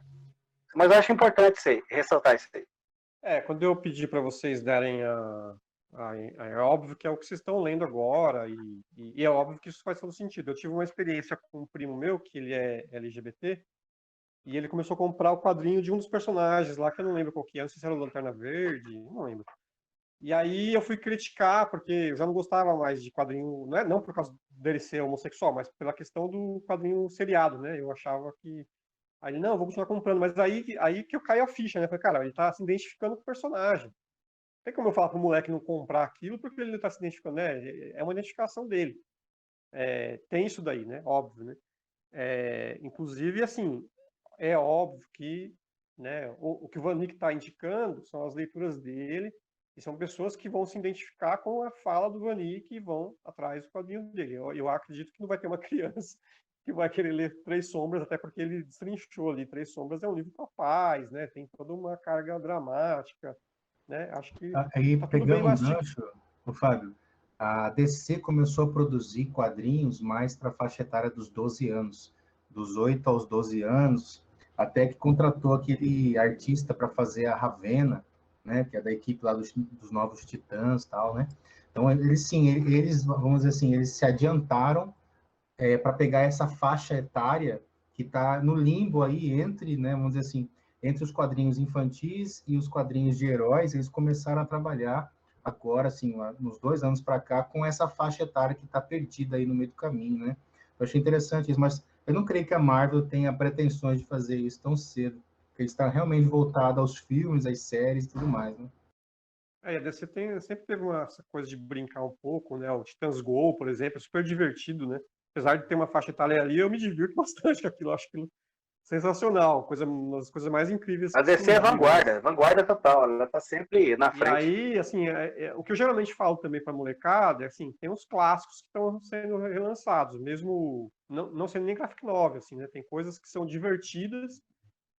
Mas eu acho importante ressaltar isso aí.
Quando eu pedi para vocês darem é óbvio que é o que vocês estão lendo agora, e é óbvio que isso faz todo sentido. Eu tive uma experiência com um primo meu, que ele é LGBT, e ele começou a comprar o quadrinho de um dos personagens lá, que eu não lembro qual que é, não sei se era o Lanterna Verde, não lembro. E aí eu fui criticar, porque eu já não gostava mais de quadrinho, não por causa dele ser homossexual, mas pela questão do quadrinho seriado, né? Eu achava que... Aí ele, não, eu vou continuar comprando, mas aí que eu caí a ficha, né? Falei, cara, ele tá se identificando com o personagem. Não tem como eu falar pro moleque não comprar aquilo, porque ele tá se identificando, né? É uma identificação dele. Tem isso daí, né? Óbvio, né? Inclusive, assim, é óbvio que, né, o que o Vanik está indicando são as leituras dele, e são pessoas que vão se identificar com a fala do Vanik e vão atrás do quadrinho dele. Eu acredito que não vai ter uma criança que vai querer ler Três Sombras, até porque ele destrinchou ali. Três Sombras é um livro capaz, né? Tem toda uma carga dramática, né? Acho que
Aí,
tá tudo bem
pegando um
mastigado.
gancho, o Fábio, a DC começou a produzir quadrinhos mais para a faixa etária dos 12 anos, dos 8 aos 12 anos, até que contratou aquele artista para fazer a Ravena, né, que é da equipe lá dos Novos Titãs, tal, né? Então, eles, vamos dizer assim, eles se adiantaram para pegar essa faixa etária que está no limbo aí entre, né, vamos dizer assim, entre os quadrinhos infantis e os quadrinhos de heróis. Eles começaram a trabalhar agora, assim, uns 2 anos para cá, com essa faixa etária que está perdida aí no meio do caminho, né? Eu achei interessante isso, mas eu não creio que a Marvel tenha pretensões de fazer isso tão cedo, porque ele está realmente voltado aos filmes, às séries e tudo mais, né?
A DC sempre teve essa coisa de brincar um pouco, né? O Titãs Go, por exemplo, é super divertido, né? Apesar de ter uma faixa etária ali, eu me divirto bastante com aquilo. Eu acho aquilo sensacional, uma das coisas mais incríveis
A
que
DC é
surgiram, né?
vanguarda total, ela tá sempre na
E
frente.
aí, assim, o que eu geralmente falo também para molecada é assim, tem uns clássicos que estão sendo relançados, mesmo não sendo nem graphic novel, assim, né? Tem coisas que são divertidas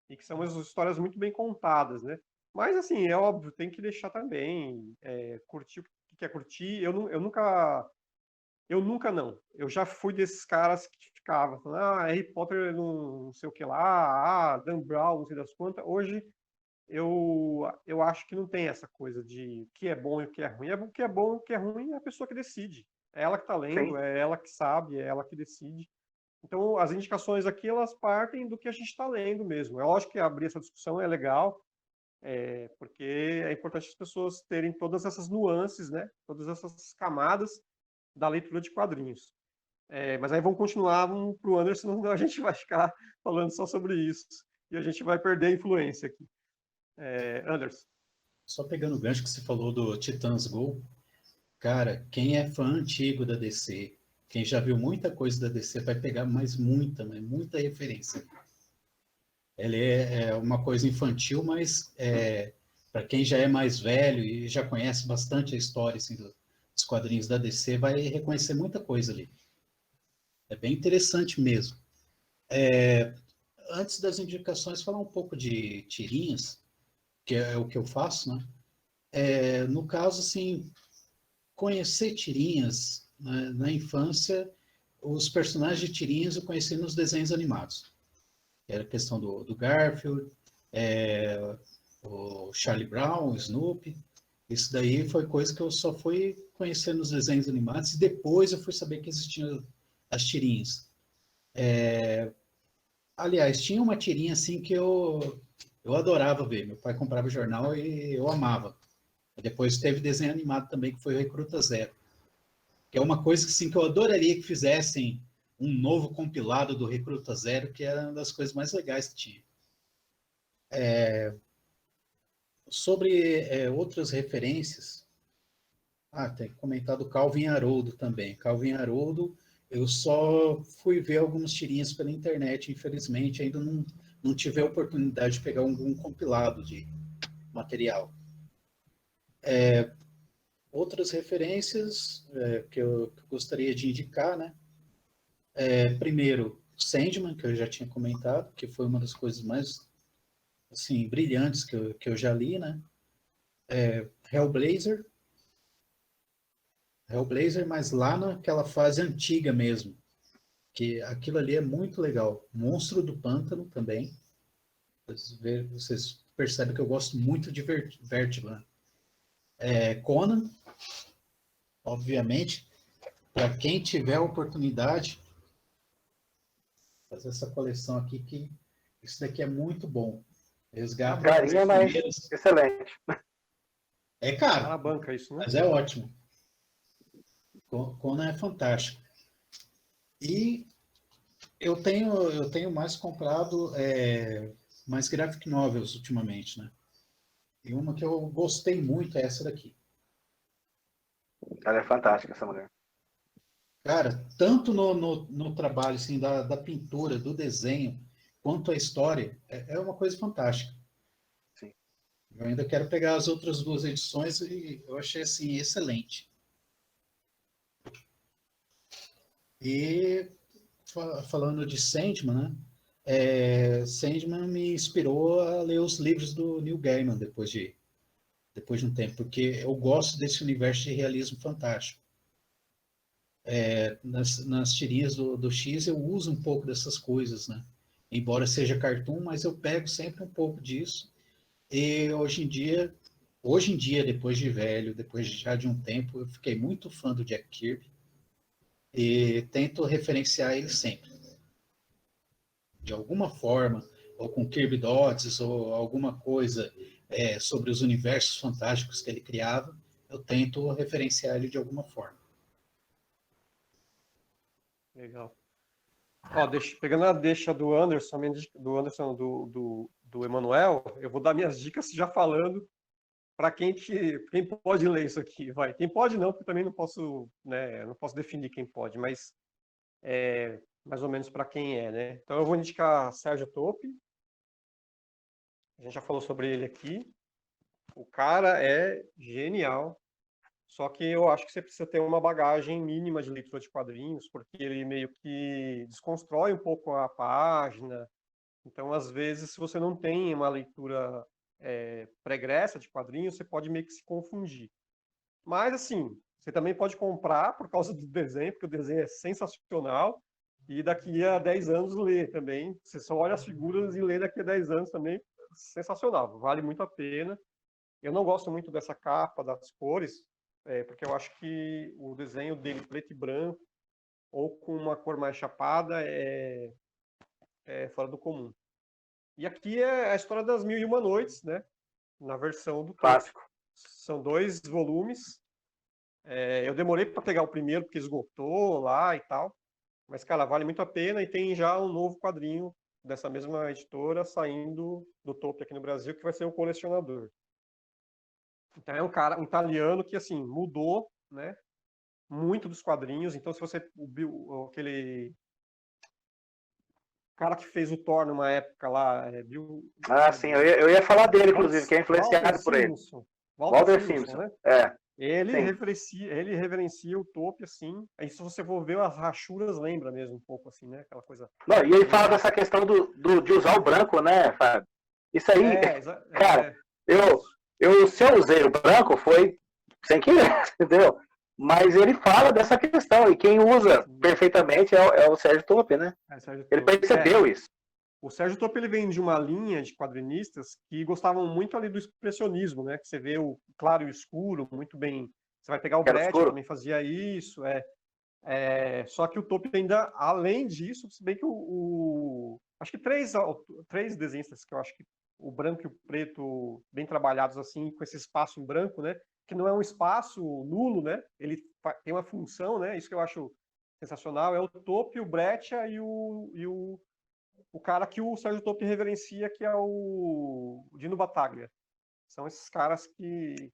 e que são umas histórias muito bem contadas, né? Mas, assim, é óbvio, tem que deixar também, curtir o que quer curtir. Eu nunca não. Eu já fui desses caras que ficavam falando, Harry Potter não sei o que lá, Dan Brown, não sei das quantas. Hoje, eu acho que não tem essa coisa de o que é bom e o que é ruim. O que é bom e o que é ruim é a pessoa que decide. É ela que está lendo,
Sim.
é ela que sabe, é ela que decide. Então, as indicações aqui, elas partem do que a gente está lendo mesmo. É lógico que abrir essa discussão é legal, porque é importante as pessoas terem todas essas nuances, né? Todas essas camadas da leitura de quadrinhos. Mas aí vamos continuar para o Anderson, senão a gente vai ficar falando só sobre isso e a gente vai perder a influência aqui. Anderson.
Só pegando o gancho que você falou do Titãs Go, cara, quem é fã antigo da DC, quem já viu muita coisa da DC, vai pegar mais muita referência. Ele é uma coisa infantil, mas para quem já é mais velho e já conhece bastante a história assim, dos quadrinhos da DC, vai reconhecer muita coisa ali. É bem interessante mesmo. Antes das indicações, falar um pouco de tirinhas, que é o que eu faço, né? No caso, assim, conhecer tirinhas, né, na infância, os personagens de tirinhas eu conheci nos desenhos animados. Era a questão do Garfield, o Charlie Brown, o Snoopy. Isso daí foi coisa que eu só fui conhecer nos desenhos animados e depois eu fui saber que existiam as tirinhas. Aliás, tinha uma tirinha assim que eu adorava ver. Meu pai comprava jornal e eu amava. Depois teve desenho animado também, que foi o Recruta Zero. Que é uma coisa assim, que eu adoraria que fizessem um novo compilado do Recruta Zero, que era uma das coisas mais legais que tinha. Sobre outras referências, tem comentado Calvin Haroldo também. Calvin Haroldo, eu só fui ver algumas tirinhas pela internet, infelizmente, ainda não tive a oportunidade de pegar algum compilado de material. Outras referências que eu gostaria de indicar, né? Primeiro, Sandman, que eu já tinha comentado, que foi uma das coisas mais assim, brilhantes que eu já li, né? Hellblazer, mas lá naquela fase antiga mesmo, que aquilo ali é muito legal. Monstro do Pântano também. Vocês percebem que eu gosto muito de Vertigo, né? Conan, obviamente, para quem tiver a oportunidade, fazer essa coleção aqui, que isso daqui é muito bom. Resgata
Carinha, mas excelente.
É caro,
na banca isso, né?
mas é ótimo. Conan é fantástico. E eu tenho mais comprado mais graphic novels ultimamente, né? E uma que eu gostei muito é essa daqui.
Ela é fantástica, essa mulher.
Cara, tanto no trabalho assim, da pintura, do desenho, quanto a história, é uma coisa fantástica.
Sim.
Eu ainda quero pegar as outras duas edições e eu achei assim, excelente. E falando de Sandman, né? Sandman me inspirou a ler os livros do Neil Gaiman depois de um tempo, porque eu gosto desse universo de realismo fantástico. Nas tirinhas do X eu uso um pouco dessas coisas, né? Embora seja cartoon, mas eu pego sempre um pouco disso. E hoje em dia, depois de velho, depois já de um tempo, eu fiquei muito fã do Jack Kirby e tento referenciar ele sempre. De alguma forma, ou com Kirby Dots, ou alguma coisa sobre os universos fantásticos que ele criava, eu tento referenciar ele de alguma forma.
Legal. Ó, pegando a deixa do Anderson, do Emanuel, eu vou dar minhas dicas já falando para quem pode ler isso aqui, vai. Quem pode não, porque também não posso, né, não posso definir quem pode, mas mais ou menos para quem né? Então eu vou indicar Sérgio Topi. A gente já falou sobre ele aqui. O cara é genial. Só que eu acho que você precisa ter uma bagagem mínima de leitura de quadrinhos, porque ele meio que desconstrói um pouco a página. Então, às vezes, se você não tem uma leitura pregressa de quadrinhos, você pode meio que se confundir. Mas, assim, você também pode comprar por causa do desenho, porque o desenho é sensacional, e daqui a 10 anos ler também. Você só olha as figuras e lê daqui a 10 anos também, sensacional, vale muito a pena. Eu não gosto muito dessa capa, das cores, porque eu acho que o desenho dele preto e branco, ou com uma cor mais chapada, é fora do comum. E aqui é a história das 1001 Noites, né? Na versão do
clássico.
São 2 volumes. Eu demorei para pegar o primeiro, porque esgotou lá e tal. Mas, cara, vale muito a pena, e tem já um novo quadrinho dessa mesma editora saindo do topo aqui no Brasil, que vai ser o Colecionador. Então é um italiano que, assim, mudou, né, muito dos quadrinhos. Então, se você... aquele cara que fez o Thor numa época lá...
sim, eu ia falar dele, inclusive, que é influenciado por ele. Walter Simpson,
né? Ele reverencia o Topi, assim. Aí, se você for ver, as rachuras lembra mesmo um pouco, assim, né? Aquela coisa...
Não, e ele fala dessa questão de usar o branco, né, Fábio? Isso aí, cara, se eu usei o branco, foi sem querer, entendeu? Mas ele fala dessa questão, e quem usa perfeitamente é o Sérgio Topi, né? Ele percebeu isso.
O Sérgio Topp, ele vem de uma linha de quadrinistas que gostavam muito ali do expressionismo, né? Que você vê o claro e o escuro muito bem. Você vai pegar o
Quero
Brecht,
escuro.
também fazia isso. Só que o Topp ainda, além disso, se bem que acho que três desenhistas que eu acho que o branco e o preto bem trabalhados assim, com esse espaço em branco, né? Que não é um espaço nulo, né? Ele tem uma função, né? Isso que eu acho sensacional. É o Topp, o Brecht e o cara que o Sérgio Topp reverencia, que é o Dino Battaglia. São esses caras que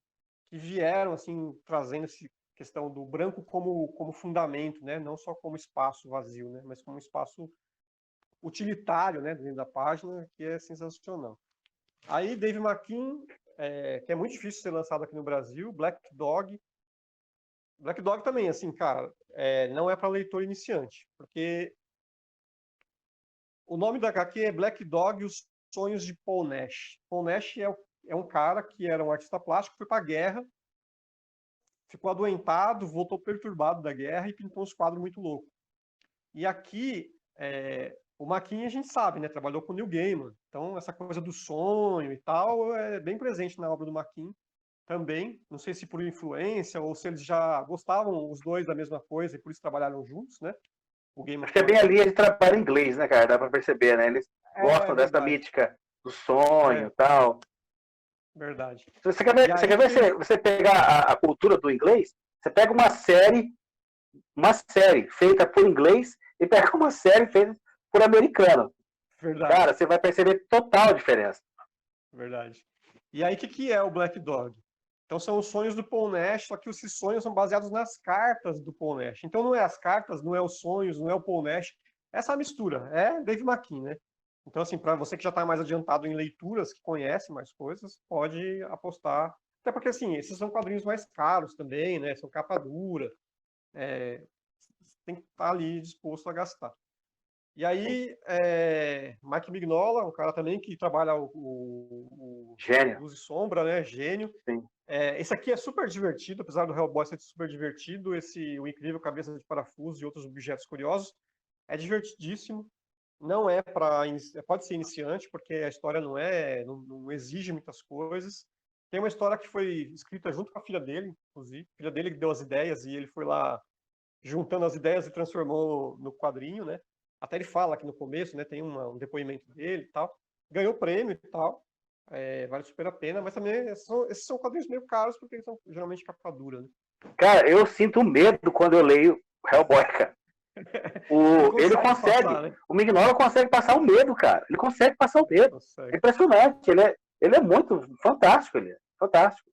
vieram assim trazendo essa questão do branco como fundamento, né? Não só como espaço vazio, né? Mas como espaço utilitário, né? Dentro da página, que é sensacional. Aí Dave McKean, que é muito difícil ser lançado aqui no Brasil, Black Dog. Black Dog também, assim, cara, não é para leitor iniciante, porque o nome da HQ é Black Dog e os Sonhos de Paul Nash. Paul Nash é um cara que era um artista plástico, foi para a guerra, ficou adoentado, voltou perturbado da guerra e pintou uns quadros muito loucos. E aqui, o Maquin a gente sabe, né? Trabalhou com o Neil Gaiman. Então, essa coisa do sonho e tal é bem presente na obra do Maquin também. Não sei se por influência ou se eles já gostavam os dois da mesma coisa e por isso trabalharam juntos, né? O Gaiman
Acho que é bem ali de trabalho em inglês, né, cara? Dá pra perceber, né? Eles gostam dessa
verdade.
mítica do sonho e tal.
Verdade.
Você quer ver você pegar a cultura do inglês? Você pega uma série feita por inglês e pega uma série feita por americano.
Verdade.
Cara, você vai perceber total diferença.
Verdade. E aí, o que é o Black Dog? Então, são os sonhos do Paul Nash, só que esses sonhos são baseados nas cartas do Paul Nash. Então, não é as cartas, não é os sonhos, não é o Paul Nash. Essa mistura é Dave McKean, né? Então, assim, para você que já está mais adiantado em leituras, que conhece mais coisas, pode apostar. Até porque, assim, esses são quadrinhos mais caros também, né? São capa dura. Tem que estar ali disposto a gastar. E aí, Mike Mignola, um cara também que trabalha o
Gênio.
Luz e Sombra, né? Gênio.
Sim.
Esse aqui é super divertido, apesar do Hellboy ser super divertido. O Incrível Cabeça de Parafuso e Outros Objetos Curiosos é divertidíssimo. Não é para... Pode ser iniciante, porque a história não exige muitas coisas. Tem uma história que foi escrita junto com a filha dele, inclusive. A filha dele que deu as ideias e ele foi lá juntando as ideias e transformou no quadrinho, né? Até ele fala aqui no começo, né? Tem um depoimento dele e tal. Ganhou prêmio e tal. Vale super a pena, mas também esses são quadrinhos meio caros, porque eles são geralmente capa dura, né?
Cara, eu sinto medo quando eu leio Hellboy, cara. Ele consegue.
Passar, né?
O Mignola consegue passar o medo, cara. Ele consegue passar o medo.
Consegue.
É impressionante. Ele é muito fantástico, ele é fantástico.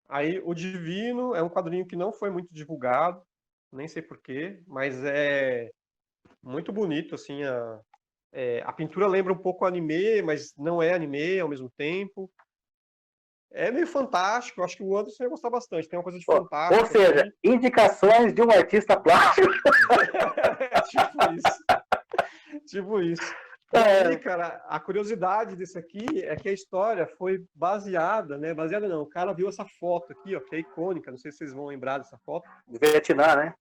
Aí, O Divino é um quadrinho que não foi muito divulgado, nem sei porquê, mas é muito bonito, assim, a pintura lembra um pouco anime, mas não é anime ao mesmo tempo. É meio fantástico, acho que o Anderson ia gostar bastante, tem uma coisa de fantástico.
Ou seja,
assim.
indicações de um artista plástico.
Tipo isso. E aí, cara, a curiosidade desse aqui é que a história foi baseada, né? Baseada não, o cara viu essa foto aqui, ó, que é icônica, não sei se vocês vão lembrar dessa foto.
Do Vietnã, né?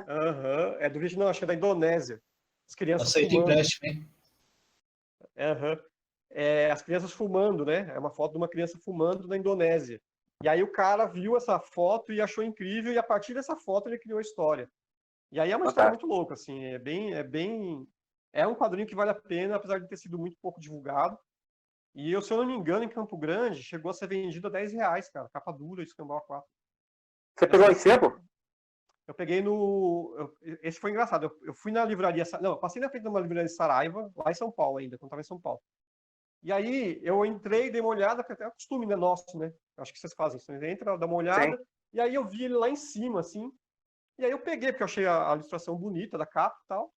Aham, é do Vietnã, acho que é da Indonésia. As crianças
Aceita
fumando.
empréstimo, hein?
Aham. As crianças fumando, né? É uma foto de uma criança fumando na Indonésia. E aí o cara viu essa foto e achou incrível, e a partir dessa foto ele criou a história. E aí é uma história muito louca, assim, é um quadrinho que vale a pena, apesar de ter sido muito pouco divulgado. E eu, se eu não me engano, em Campo Grande, chegou a ser vendido a R$10, cara, capa dura, escambau A4.
Você pegou em sebo?
Eu peguei esse foi engraçado, eu fui na livraria, não, eu passei na frente de uma livraria de Saraiva, lá em São Paulo ainda, quando estava em São Paulo. E aí eu entrei, dei uma olhada, que até é um costume, né, nosso, né? Acho que vocês fazem isso. Você entra, dá uma olhada,
Sim.
E aí eu vi ele lá em cima, assim. E aí eu peguei, porque eu achei a ilustração bonita da capa e tal.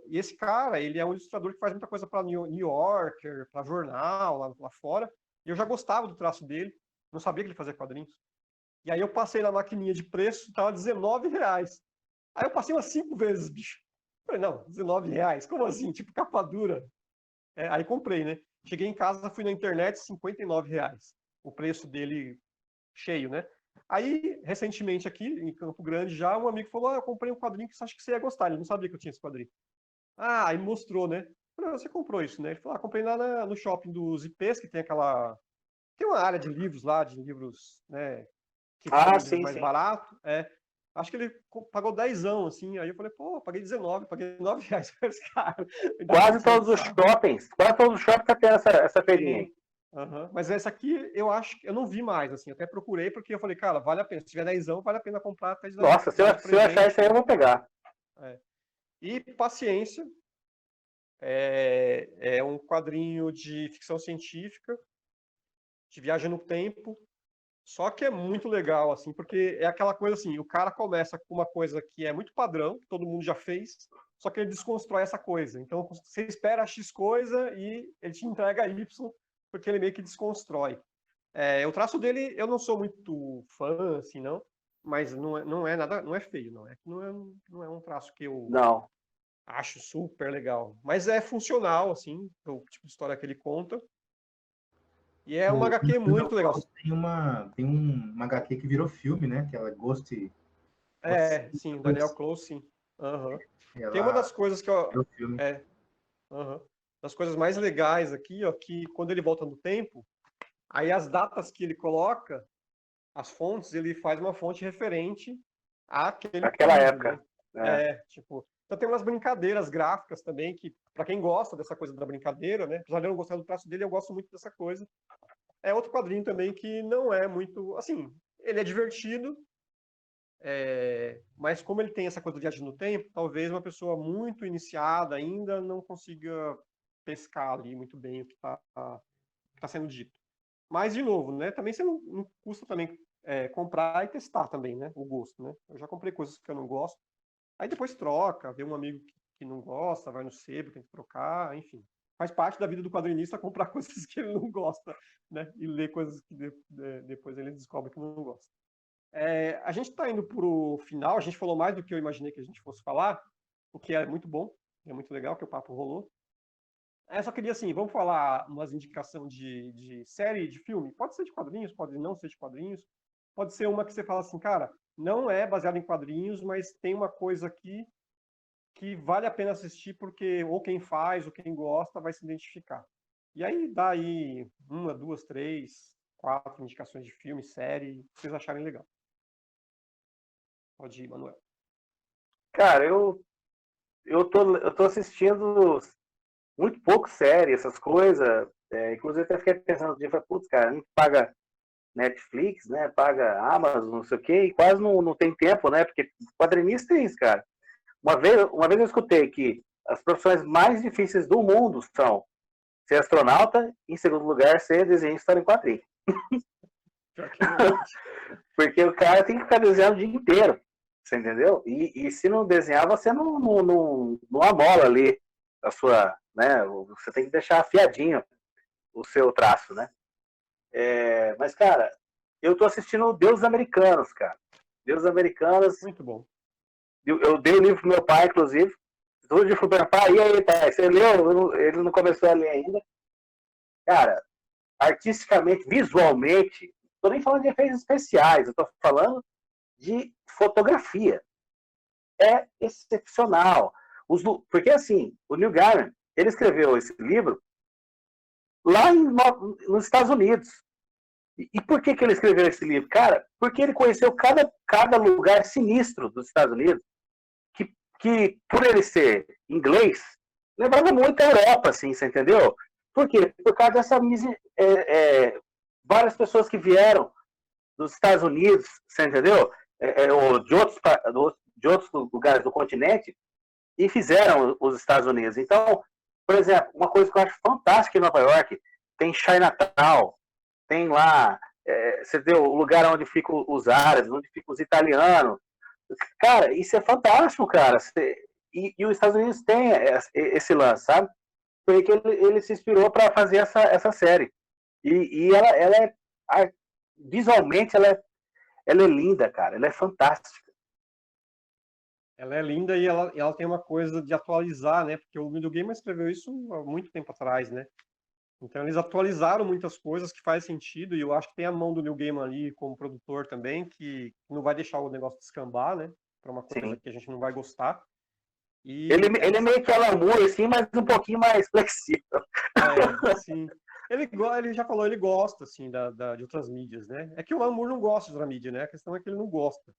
E esse cara, ele é um ilustrador que faz muita coisa para New Yorker, para jornal, lá fora. E eu já gostava do traço dele, não sabia que ele fazia quadrinhos. E aí eu passei na maquininha de preço, tava R$19. Aí eu passei umas 5 vezes, bicho. Falei, não, R$19? Como assim? Tipo, capa dura. Aí comprei, né? Cheguei em casa, fui na internet, R$59. O preço dele cheio, né? Aí, recentemente aqui, em Campo Grande já, um amigo falou, eu comprei um quadrinho que acho que você ia gostar. Ele não sabia que eu tinha esse quadrinho. Aí mostrou, né? Falei, você comprou isso, né? Ele falou, comprei lá no shopping dos IPs, que tem aquela... Tem uma área de livros lá, de livros, né? Que
Ah,
compra livros
sim,
mais
sim.
barato. Acho que ele pagou 10, assim. Aí eu falei, paguei 19, paguei R$ 9 por esse cara. Ainda bem que tirou do sarro.
Quase todos os shoppings tá tendo essa feirinha aí.
Aham. Mas essa aqui, eu acho que eu não vi mais, assim. Eu até procurei, porque eu falei, cara, vale a pena. Se tiver 10, vale a pena comprar até de
Nossa,
dar de
se eu achar
presente,
isso aí, eu
né?
vou pegar.
E Paciência é um quadrinho de ficção científica, de viagem no tempo. Só que é muito legal, assim, porque é aquela coisa assim, o cara começa com uma coisa que é muito padrão, que todo mundo já fez, só que ele desconstrói essa coisa. Então, você espera X coisa e ele te entrega Y, porque ele meio que desconstrói. O traço dele, eu não sou muito fã, assim, não, mas não é nada, não é feio, não. Não é um traço que eu
Não.
acho super legal. Mas é funcional, assim, o tipo de história que ele conta. E é uma
O
HQ muito legal.
tem uma HQ que virou filme, né? Que ela é Ghost.
Sim,
Coisa
Daniel
assim,
Close, sim. Aham. Tem uma
ela
das coisas que eu.
virou filme.
Aham. Das coisas mais legais aqui, ó, que quando ele volta no tempo, aí as datas que ele coloca, as fontes, ele faz uma fonte referente àquele
Naquela
período, né?
época. É.
Tipo. Então tem umas brincadeiras gráficas também, que, para quem gosta dessa coisa da brincadeira, né? Apesar de eu não gostar do traço dele, eu gosto muito dessa coisa. É outro quadrinho também que não é muito. Assim, ele é divertido, mas como ele tem essa coisa de viagem no tempo, talvez uma pessoa muito iniciada ainda não consiga pescar ali muito bem o que está sendo dito. Mas, de novo, né, também você não custa também comprar e testar também, né, o gosto, né? Eu já comprei coisas que eu não gosto, aí depois troca, vê um amigo que não gosta, vai no sebo, tem que trocar, enfim. Faz parte da vida do quadrinista comprar coisas que ele não gosta, né, e ler coisas que depois ele descobre que não gosta. A gente está indo para o final, a gente falou mais do que eu imaginei que a gente fosse falar, o que é muito bom, é muito legal que o papo rolou. Só queria assim, vamos falar umas indicações de série, de filme? Pode ser de quadrinhos, pode não ser de quadrinhos, pode ser uma que você fala assim, cara, não é baseado em quadrinhos, mas tem uma coisa aqui que vale a pena assistir porque ou quem faz ou quem gosta vai se identificar. E aí dá aí uma, duas, três, quatro indicações de filme, série, que vocês acharem legal. Pode ir, Manuel.
Cara, eu tô assistindo muito pouco série, essas coisas. Inclusive, até fiquei pensando um dia, putz, cara, a gente paga Netflix, né? Paga Amazon, não sei o quê, e quase não tem tempo, né? Porque quadrinista é isso, cara. Uma vez eu escutei que as profissões mais difíceis do mundo são ser astronauta e, em segundo lugar, ser desenhista em quadrinho.
Pior que é verdade.
Porque o cara tem que ficar desenhando o dia inteiro, você entendeu? E se não desenhar, você não amola ali a sua, né? Você tem que deixar afiadinho o seu traço, né? Mas, cara, eu tô assistindo Deuses Americanos, cara. Deuses Americanos.
Muito bom.
Eu dei o livro pro meu pai, inclusive. Todo dia fui para pai, e aí, pai, você leu? Ele não começou a ler ainda. Cara, artisticamente, visualmente, não tô nem falando de efeitos especiais, eu tô falando de fotografia. É excepcional. Porque, assim, o Neil Gaiman, ele escreveu esse livro lá nos Estados Unidos. E por que ele escreveu esse livro? Cara, porque ele conheceu cada lugar sinistro dos Estados Unidos, que por ele ser inglês, lembrava muito a Europa, assim, você entendeu? Por quê? Por causa dessa várias pessoas que vieram dos Estados Unidos, você entendeu? Ou de outros lugares do continente e fizeram os Estados Unidos. Então, por exemplo, uma coisa que eu acho fantástica em Nova York, tem Chinatown, tem lá, você vê o lugar onde ficam os árabes, onde ficam os italianos. Cara, isso é fantástico, cara. E os Estados Unidos têm esse lance, sabe? Porque ele se inspirou para fazer essa série. E ela visualmente, ela é linda, cara. Ela é fantástica.
Ela é linda e ela tem uma coisa de atualizar, né? Porque o Neil Gaiman escreveu isso há muito tempo atrás, né? Então eles atualizaram muitas coisas que faz sentido e eu acho que tem a mão do Neil Gaiman ali como produtor também, que não vai deixar o negócio descambar, né? Para uma coisa
Sim.
que a gente não vai gostar. E
Ele é meio que Alan Moore, assim, mas um pouquinho mais flexível.
sim. Ele já falou, ele gosta, assim, de outras mídias, né? É que o Alan Moore não gosta de outra mídia, né? A questão é que ele não gosta.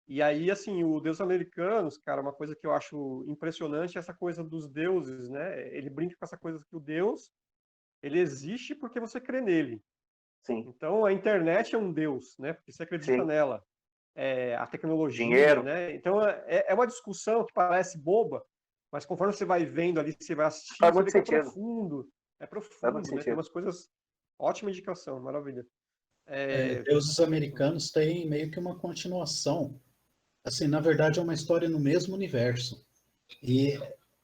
E aí, assim, o Deus Americanos, cara, uma coisa que eu acho impressionante é essa coisa dos deuses, né? Ele brinca com essa coisa que o Deus, ele existe porque você crê nele.
Sim,
Então, a internet é um Deus, né? Porque você acredita
sim.
nela. A tecnologia,
Dinheiro.
né? Então, é uma discussão que parece boba, mas conforme você vai vendo ali, você vai assistindo,
Faz
você
muito
vê que
sentido.
é
Faz muito
profundo, né? Tem
sentido.
umas coisas... Ótima indicação, maravilha.
Deuses Americanos tem meio que uma continuação. Assim, na verdade, é uma história no mesmo universo. E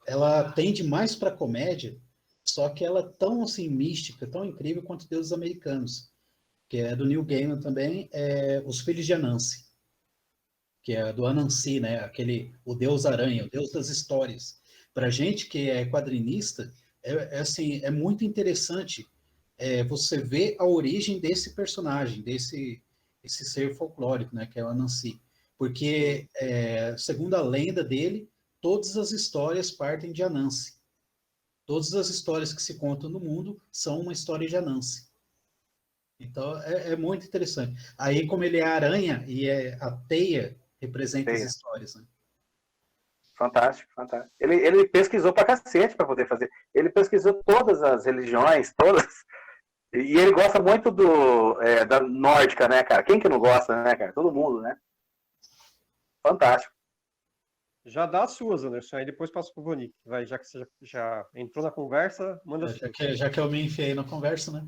ela tende mais para comédia, só que ela é tão assim mística, tão incrível quanto Deuses Americanos, que é do Neil Gaiman também, Os Filhos de Anansi, que é do Anansi, né? O Deus Aranha, o Deus das histórias. Para gente que é quadrinista, assim, é muito interessante você ver a origem desse personagem, esse ser folclórico, né? Que é o Anansi. Porque, segundo a lenda dele, todas as histórias partem de Anansi. Todas as histórias que se contam no mundo são uma história de Anansi. Então, é muito interessante. Aí, como ele é a aranha e a teia representa as histórias, né?
Fantástico, fantástico. Ele pesquisou pra cacete pra poder fazer. Ele pesquisou todas as religiões, todas. E ele gosta muito da nórdica, né, cara? Quem que não gosta, né, cara? Todo mundo, né? Fantástico.
Já dá as suas, Anderson, aí depois passa pro Vonick. Vai, já que você já entrou na conversa, manda as suas.
Já que eu me enfiei na conversa, né?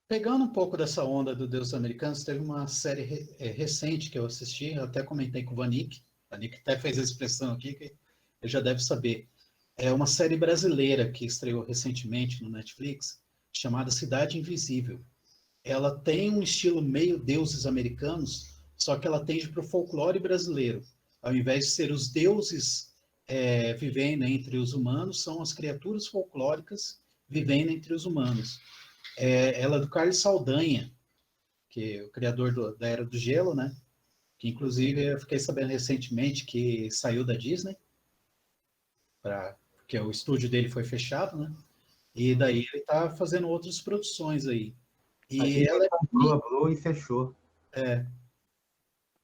Pegando um pouco dessa onda do Deus Americanos, teve uma série recente que eu assisti, eu até comentei com o Vanick até fez a expressão aqui, que ele já deve saber. É uma série brasileira que estreou recentemente no Netflix, chamada Cidade Invisível. Ela tem um estilo meio deuses americanos, só que ela tende para o folclore brasileiro. Ao invés de ser os deuses vivendo entre os humanos, são as criaturas folclóricas vivendo entre os humanos. Ela é do Carlos Saldanha, que é o criador da Era do Gelo, né? Que inclusive eu fiquei sabendo recentemente que saiu da Disney, porque o estúdio dele foi fechado, né? E daí ele tá fazendo outras produções aí. E ela
comprou a Blue e fechou.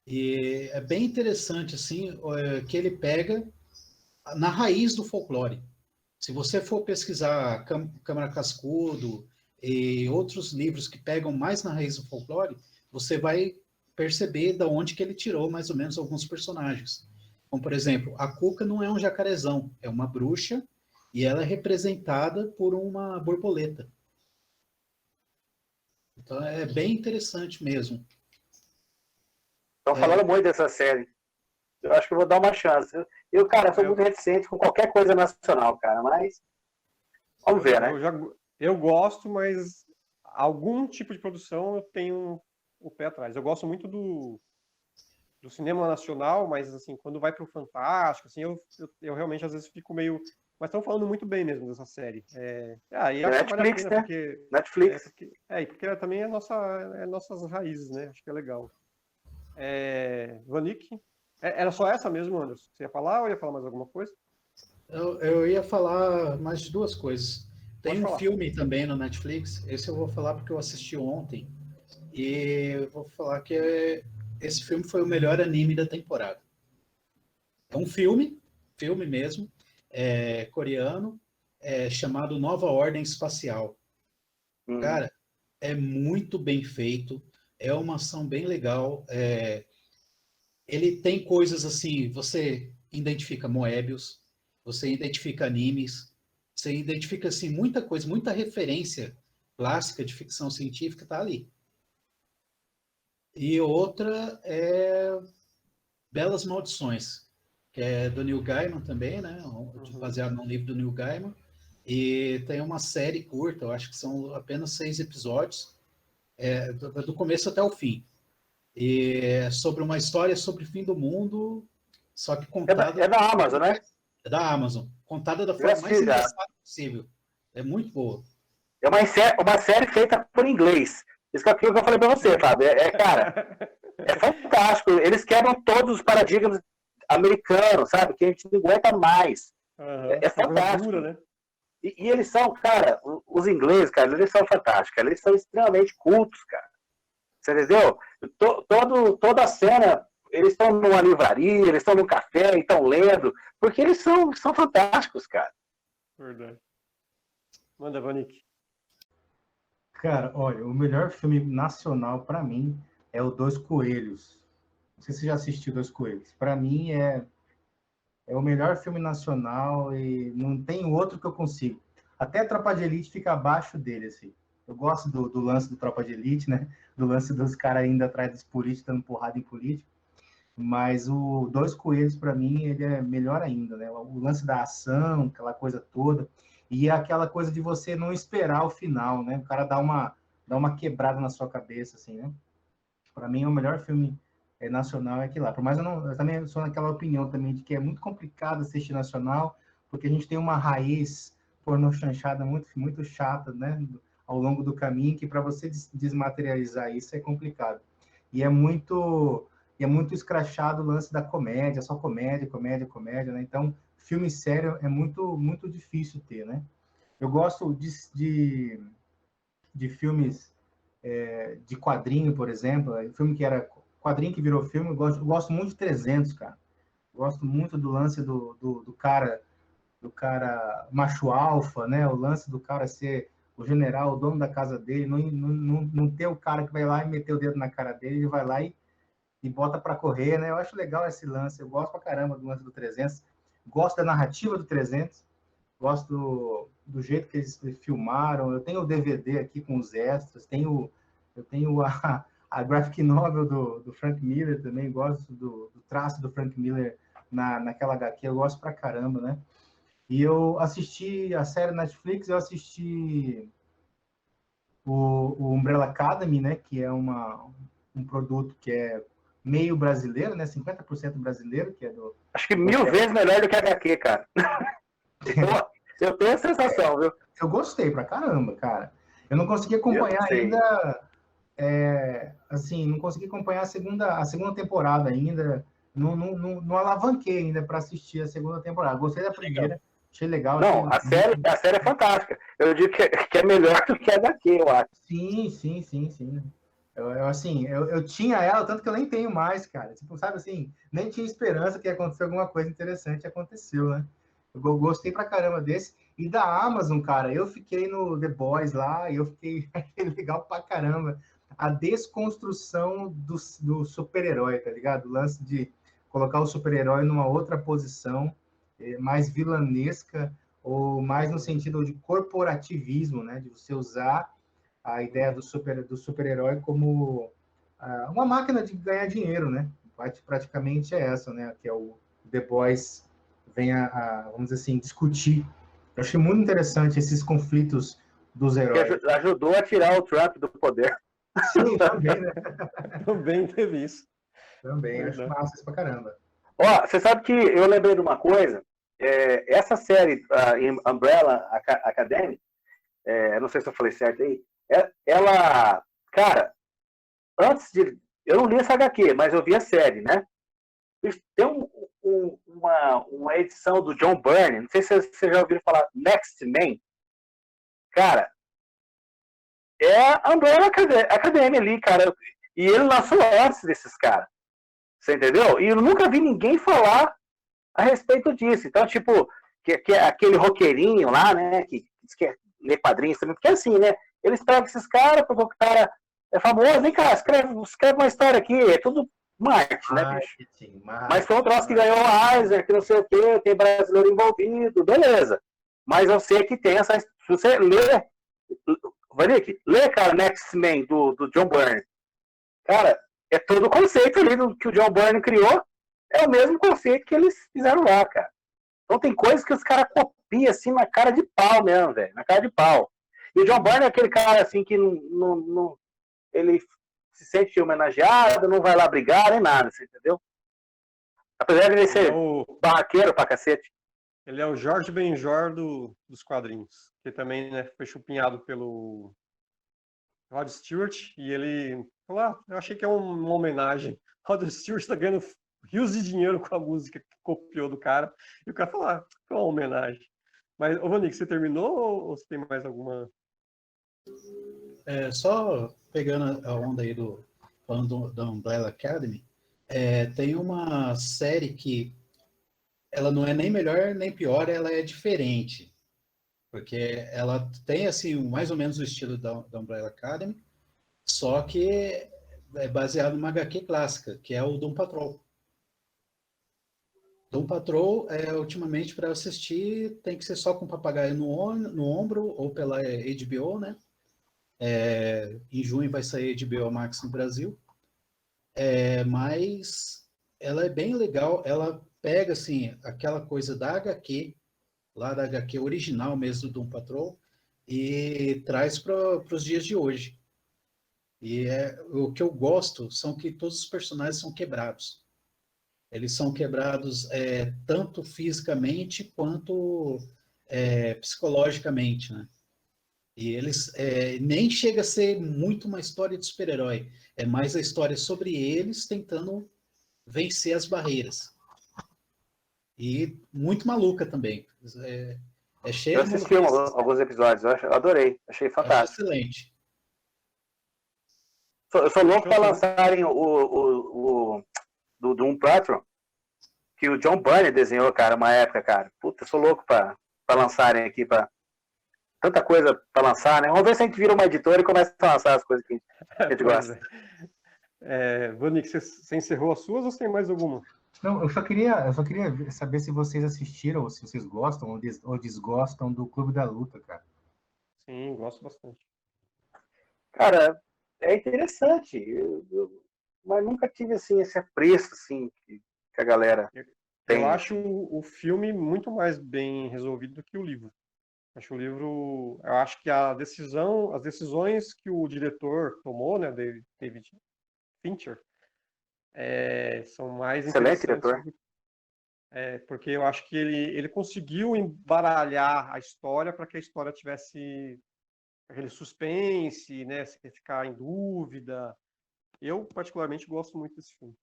E é bem interessante, assim, que ele pega na raiz do folclore. Se você for pesquisar Câmara Cascudo e outros livros que pegam mais na raiz do folclore, você vai perceber de onde que ele tirou mais ou menos alguns personagens. Como, por exemplo, a Cuca não é um jacarezão, é uma bruxa e ela é representada por uma borboleta. Então é bem interessante mesmo.
Estão falando muito dessa série. Eu acho que eu vou dar uma chance. Cara, sou muito reticente com qualquer coisa nacional, cara, mas vamos ver, né?
Eu gosto, mas algum tipo de produção eu tenho o pé atrás. Eu gosto muito do cinema nacional, mas assim, quando vai para o Fantástico, assim, eu realmente às vezes fico meio... Mas estão falando muito bem mesmo dessa série. E acho que vale a pena,
né?
porque...
Netflix.
Porque também é nossas raízes, né? Acho que é legal. Vanick, era só essa mesmo, Anderson? Você ia falar ou ia falar mais alguma coisa?
Eu ia falar mais de duas coisas. Tem um filme também no Netflix, esse eu vou falar porque eu assisti ontem, e eu vou falar que esse filme foi o melhor anime da temporada. É um filme mesmo, coreano, chamado Nova Ordem Espacial. Cara, é muito bem feito, é uma ação bem legal, ele tem coisas assim, você identifica Moebius, você identifica animes, você identifica assim muita coisa, muita referência clássica de ficção científica tá ali. E outra é Belas Maldições, que é do Neil Gaiman também, né? Baseado num livro do Neil Gaiman. E tem uma série curta, eu acho que são apenas 6 episódios, do começo até o fim. E é sobre uma história sobre o fim do mundo, só que contada...
É da Amazon, né?
É da Amazon. Contada da forma mais engraçada possível. É muito boa.
É uma série feita por inglês. Isso que é aquilo que eu falei pra você, Fábio. Cara, É fantástico. Eles quebram todos os paradigmas americanos, sabe? Que a gente não aguenta mais. É
A
fantástico.
gordura, né?
E eles são, cara, os ingleses, cara, eles são fantásticos, cara. Eles são extremamente cultos, cara. Você entendeu? Toda a cena, eles estão numa livraria, eles estão num café, estão lendo, porque eles são fantásticos, cara.
Verdade. Manda, Vanik.
Cara, olha, o melhor filme nacional pra mim é o Dois Coelhos. Não sei se você já assistiu Dois Coelhos. Pra mim é o melhor filme nacional e não tem outro que eu consigo. Até Tropa de Elite fica abaixo dele, assim. Eu gosto do lance do Tropa de Elite, né? Do lance dos caras ainda atrás dos políticos, dando porrada em político. Mas o Dois Coelhos, para mim, ele é melhor ainda, né? O lance da ação, aquela coisa toda. E aquela coisa de você não esperar o final, né? O cara dá uma quebrada na sua cabeça, assim, né? Para mim, o melhor filme nacional é aquele lá. Por mais eu também sou naquela opinião também de que é muito complicado assistir nacional, porque a gente tem uma raiz pornô chanchada muito, muito chata, né? Ao longo do caminho, que para você desmaterializar isso é complicado. E é muito escrachado o lance da comédia, só comédia, comédia, comédia, né? Então, filme sério é muito, muito difícil ter, né? Eu gosto de filmes de quadrinho, por exemplo, filme que era quadrinho que virou filme, eu gosto muito de 300, cara. Gosto muito do lance do cara macho alfa, né? O lance do cara ser o general, o dono da casa dele, não ter o cara que vai lá e meter o dedo na cara dele, ele vai lá e bota para correr, né? Eu acho legal esse lance, eu gosto pra caramba do lance do 300, gosto da narrativa do 300, gosto do jeito que eles filmaram, eu tenho o DVD aqui com os extras, eu tenho a graphic novel do Frank Miller também, gosto do traço do Frank Miller naquela HQ, eu gosto pra caramba, né? E eu assisti a série Netflix, eu assisti o Umbrella Academy, né? Que é um produto que é meio brasileiro, né? 50% brasileiro, que é do...
Acho que 1000 vezes melhor do que HQ, cara. Eu tenho a sensação, viu?
Eu gostei pra caramba, cara. Eu não consegui acompanhar ainda... assim, não consegui acompanhar a segunda temporada ainda. Não alavanquei ainda para assistir a segunda temporada. Gostei da primeira, achei legal.
Não,
achei...
a série é fantástica. Eu digo que é melhor do que a HQ, eu acho.
Sim. Eu tinha ela, tanto que eu nem tenho mais, cara. Tipo, sabe assim, nem tinha esperança que ia acontecer alguma coisa interessante, aconteceu, né? Eu gostei pra caramba desse. E da Amazon, cara, eu fiquei no The Boys lá, e eu fiquei legal pra caramba. A desconstrução do super-herói, tá ligado? O lance de colocar o super-herói numa outra posição, mais vilanesca, ou mais no sentido de corporativismo, né? De você usar a ideia do super-herói como uma máquina de ganhar dinheiro, né? Praticamente é essa, né? Que é o The Boys vem vamos dizer assim, discutir. Eu achei muito interessante esses conflitos dos heróis.
Que ajudou a tirar o Trump do poder.
Sim, também, né?
Também teve isso.
Também, acho massa isso pra caramba.
Ó, você sabe que eu lembrei de uma coisa. Essa série, Umbrella Academy, não sei se eu falei certo aí, ela, cara, antes de... Eu não li essa HQ, mas eu vi a série, né? Tem uma edição do John Byrne, não sei se vocês já ouviram falar, Next Man. Cara, é a Umbrella Academy ali, cara. E ele lançou antes desses caras. Você entendeu? E eu nunca vi ninguém falar a respeito disso. Então, tipo, que aquele roqueirinho lá, né, que diz que lê quadrinhos também, porque assim, né, eles pegam esses caras, porque o cara é famoso, vem cá, escreve uma história aqui, é tudo marketing, né, bicho? Mas foi um troço que ganhou o Eisner, que não sei o quê, tem brasileiro envolvido, beleza. Mas eu sei que tem essa... Se você lê... Vanik, lê, cara, Next Man, do John Byrne. Cara, é todo o conceito ali que o John Byrne criou, é o mesmo conceito que eles fizeram lá, cara. Então tem coisas que os caras copiam assim na cara de pau mesmo, velho. Na cara de pau. E o John Byrne é aquele cara assim que não ele se sente homenageado, não vai lá brigar, nem nada, você entendeu? Apesar de ele ser barraqueiro pra cacete.
Ele é o Jorge Benjor dos quadrinhos. Que também, né, foi chupinhado pelo Rod Stewart, e ele falou, eu achei que é uma homenagem. Rod Stewart está ganhando rios de dinheiro com a música que copiou do cara, e o cara falou, foi uma homenagem. Mas, ô Vanik, você terminou ou você tem mais alguma?
Só pegando a onda aí falando da Umbrella Academy, tem uma série que ela não é nem melhor nem pior, ela é diferente. Porque ela tem, assim, mais ou menos o estilo da Umbrella Academy, só que é baseado numa HQ clássica, que é o Doom Patrol. Doom Patrol, ultimamente, para assistir, tem que ser só com papagaio no ombro, ou pela HBO, né? Em junho vai sair HBO Max no Brasil. Mas ela é bem legal, ela pega, assim, aquela coisa da HQ, lá da HQ original mesmo do Doom Patrol, e traz para os dias de hoje. E o que eu gosto são que todos os personagens são quebrados. Eles são quebrados tanto fisicamente quanto psicologicamente, né? E eles nem chega a ser muito uma história de super-herói, é mais a história sobre eles tentando vencer as barreiras. E muito maluca também.
Eu
cheio de
assisti
maluquice.
alguns episódios, eu adorei, achei fantástico.
Excelente.
Eu sou louco para lançarem do Doom Patrol, que o John Byrne desenhou, cara, uma época, cara. Puta, eu sou louco para lançarem aqui, tanta coisa para lançar, né? Vamos ver se a gente vira uma editora e começa a lançar as coisas que a gente gosta.
Vanik, você encerrou as suas ou você tem mais alguma?
Não, eu só queria saber se vocês assistiram, ou se vocês gostam ou desgostam do Clube da Luta, cara.
Sim, gosto bastante.
Cara, é interessante, mas nunca tive, assim, esse apreço, assim, que a galera tem.
Eu acho o filme muito mais bem resolvido do que o livro. Acho o livro, eu acho que as decisões que o diretor tomou, né, David Fincher, são mais
Excelente
interessantes.
diretor.
Porque eu acho que ele conseguiu embaralhar a história para que a história tivesse aquele suspense, né, você ficar em dúvida. Eu, particularmente, gosto muito desse filme.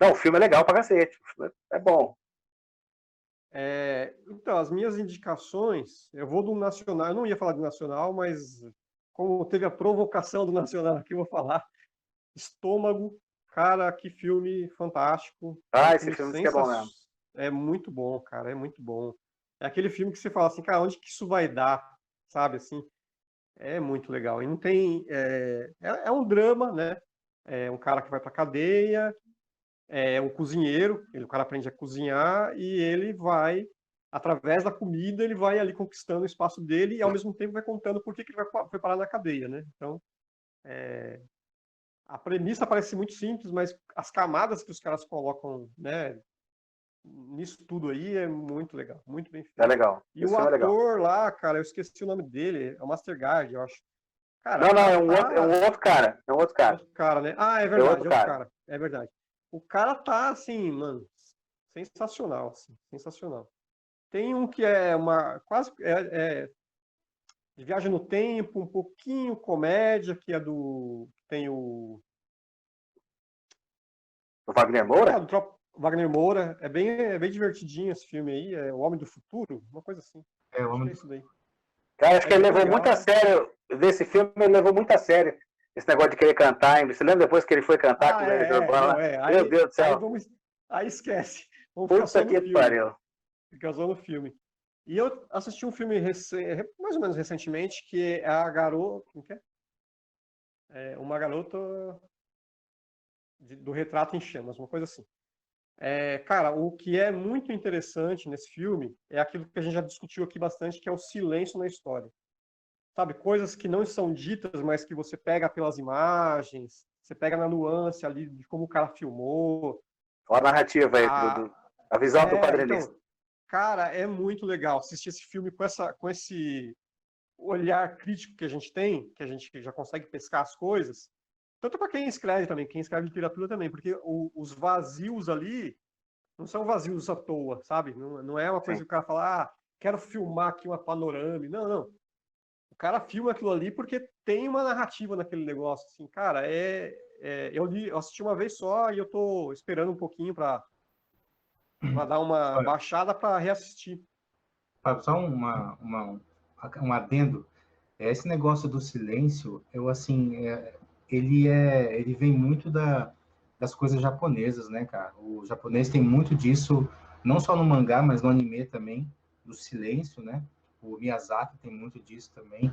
Não, o filme é legal pra cacete, o filme é bom.
Então, as minhas indicações, eu vou do Nacional, eu não ia falar do Nacional, mas como teve a provocação do Nacional aqui, eu vou falar. Estômago, cara, que filme fantástico.
Esse filme que é bom mesmo.
É muito bom, cara, é muito bom. É aquele filme que você fala assim, cara, onde que isso vai dar, sabe, assim? É muito legal. E não tem... É um drama, né? É um cara que vai pra cadeia, é um cozinheiro, o cara aprende a cozinhar e ele vai, através da comida, ele vai ali conquistando o espaço dele e ao mesmo tempo vai contando por que ele foi parar na cadeia, né? Então, a premissa parece muito simples, mas as camadas que os caras colocam, né, nisso tudo aí é muito legal, muito bem feito.
É legal.
E o ator lá, cara, eu esqueci o nome dele, é o Mastergaard, eu acho. Cara,
não, é um outro cara. É um outro cara.
Outro cara, né? É verdade, outro cara. É verdade. O cara tá, assim, mano, sensacional, assim, sensacional. Tem um que é quase de viagem no tempo, um pouquinho comédia, que é tem o
Wagner Moura?
Wagner Moura. É bem divertidinho esse filme aí, é O Homem do Futuro, uma coisa assim.
O
isso daí.
Cara, acho que ele levou muito a sério, desse filme ele levou muito a sério esse negócio de querer cantar. Você lembra depois que ele foi cantar com o Legião Urbana? Meu Deus do céu.
Aí esquece.
Puta que pariu.
Fica só no filme. E eu assisti um filme mais ou menos recentemente, que é a garota... Como que é? Uma garota do Retrato em Chamas, uma coisa assim. Cara, o que é muito interessante nesse filme é aquilo que a gente já discutiu aqui bastante, que é o silêncio na história. Sabe, coisas que não são ditas, mas que você pega pelas imagens, você pega na nuance ali de como o cara filmou.
A narrativa aí, a visão do quadrinista.
Então, cara, é muito legal assistir esse filme com esse olhar crítico que a gente tem, que a gente já consegue pescar as coisas, tanto para quem escreve também, quem escreve literatura também, porque os vazios ali não são vazios à toa, sabe? Não é uma coisa que o cara fala, quero filmar aqui uma panorama. Não. O cara filma aquilo ali porque tem uma narrativa naquele negócio, assim, cara, eu assisti uma vez só e eu tô esperando um pouquinho para dar uma
Olha,
baixada para reassistir.
Fábio, só um adendo. Esse negócio do silêncio, ele vem muito das coisas japonesas, né, cara? O japonês tem muito disso, não só no mangá, mas no anime também, do silêncio, né? O Miyazaki tem muito disso também.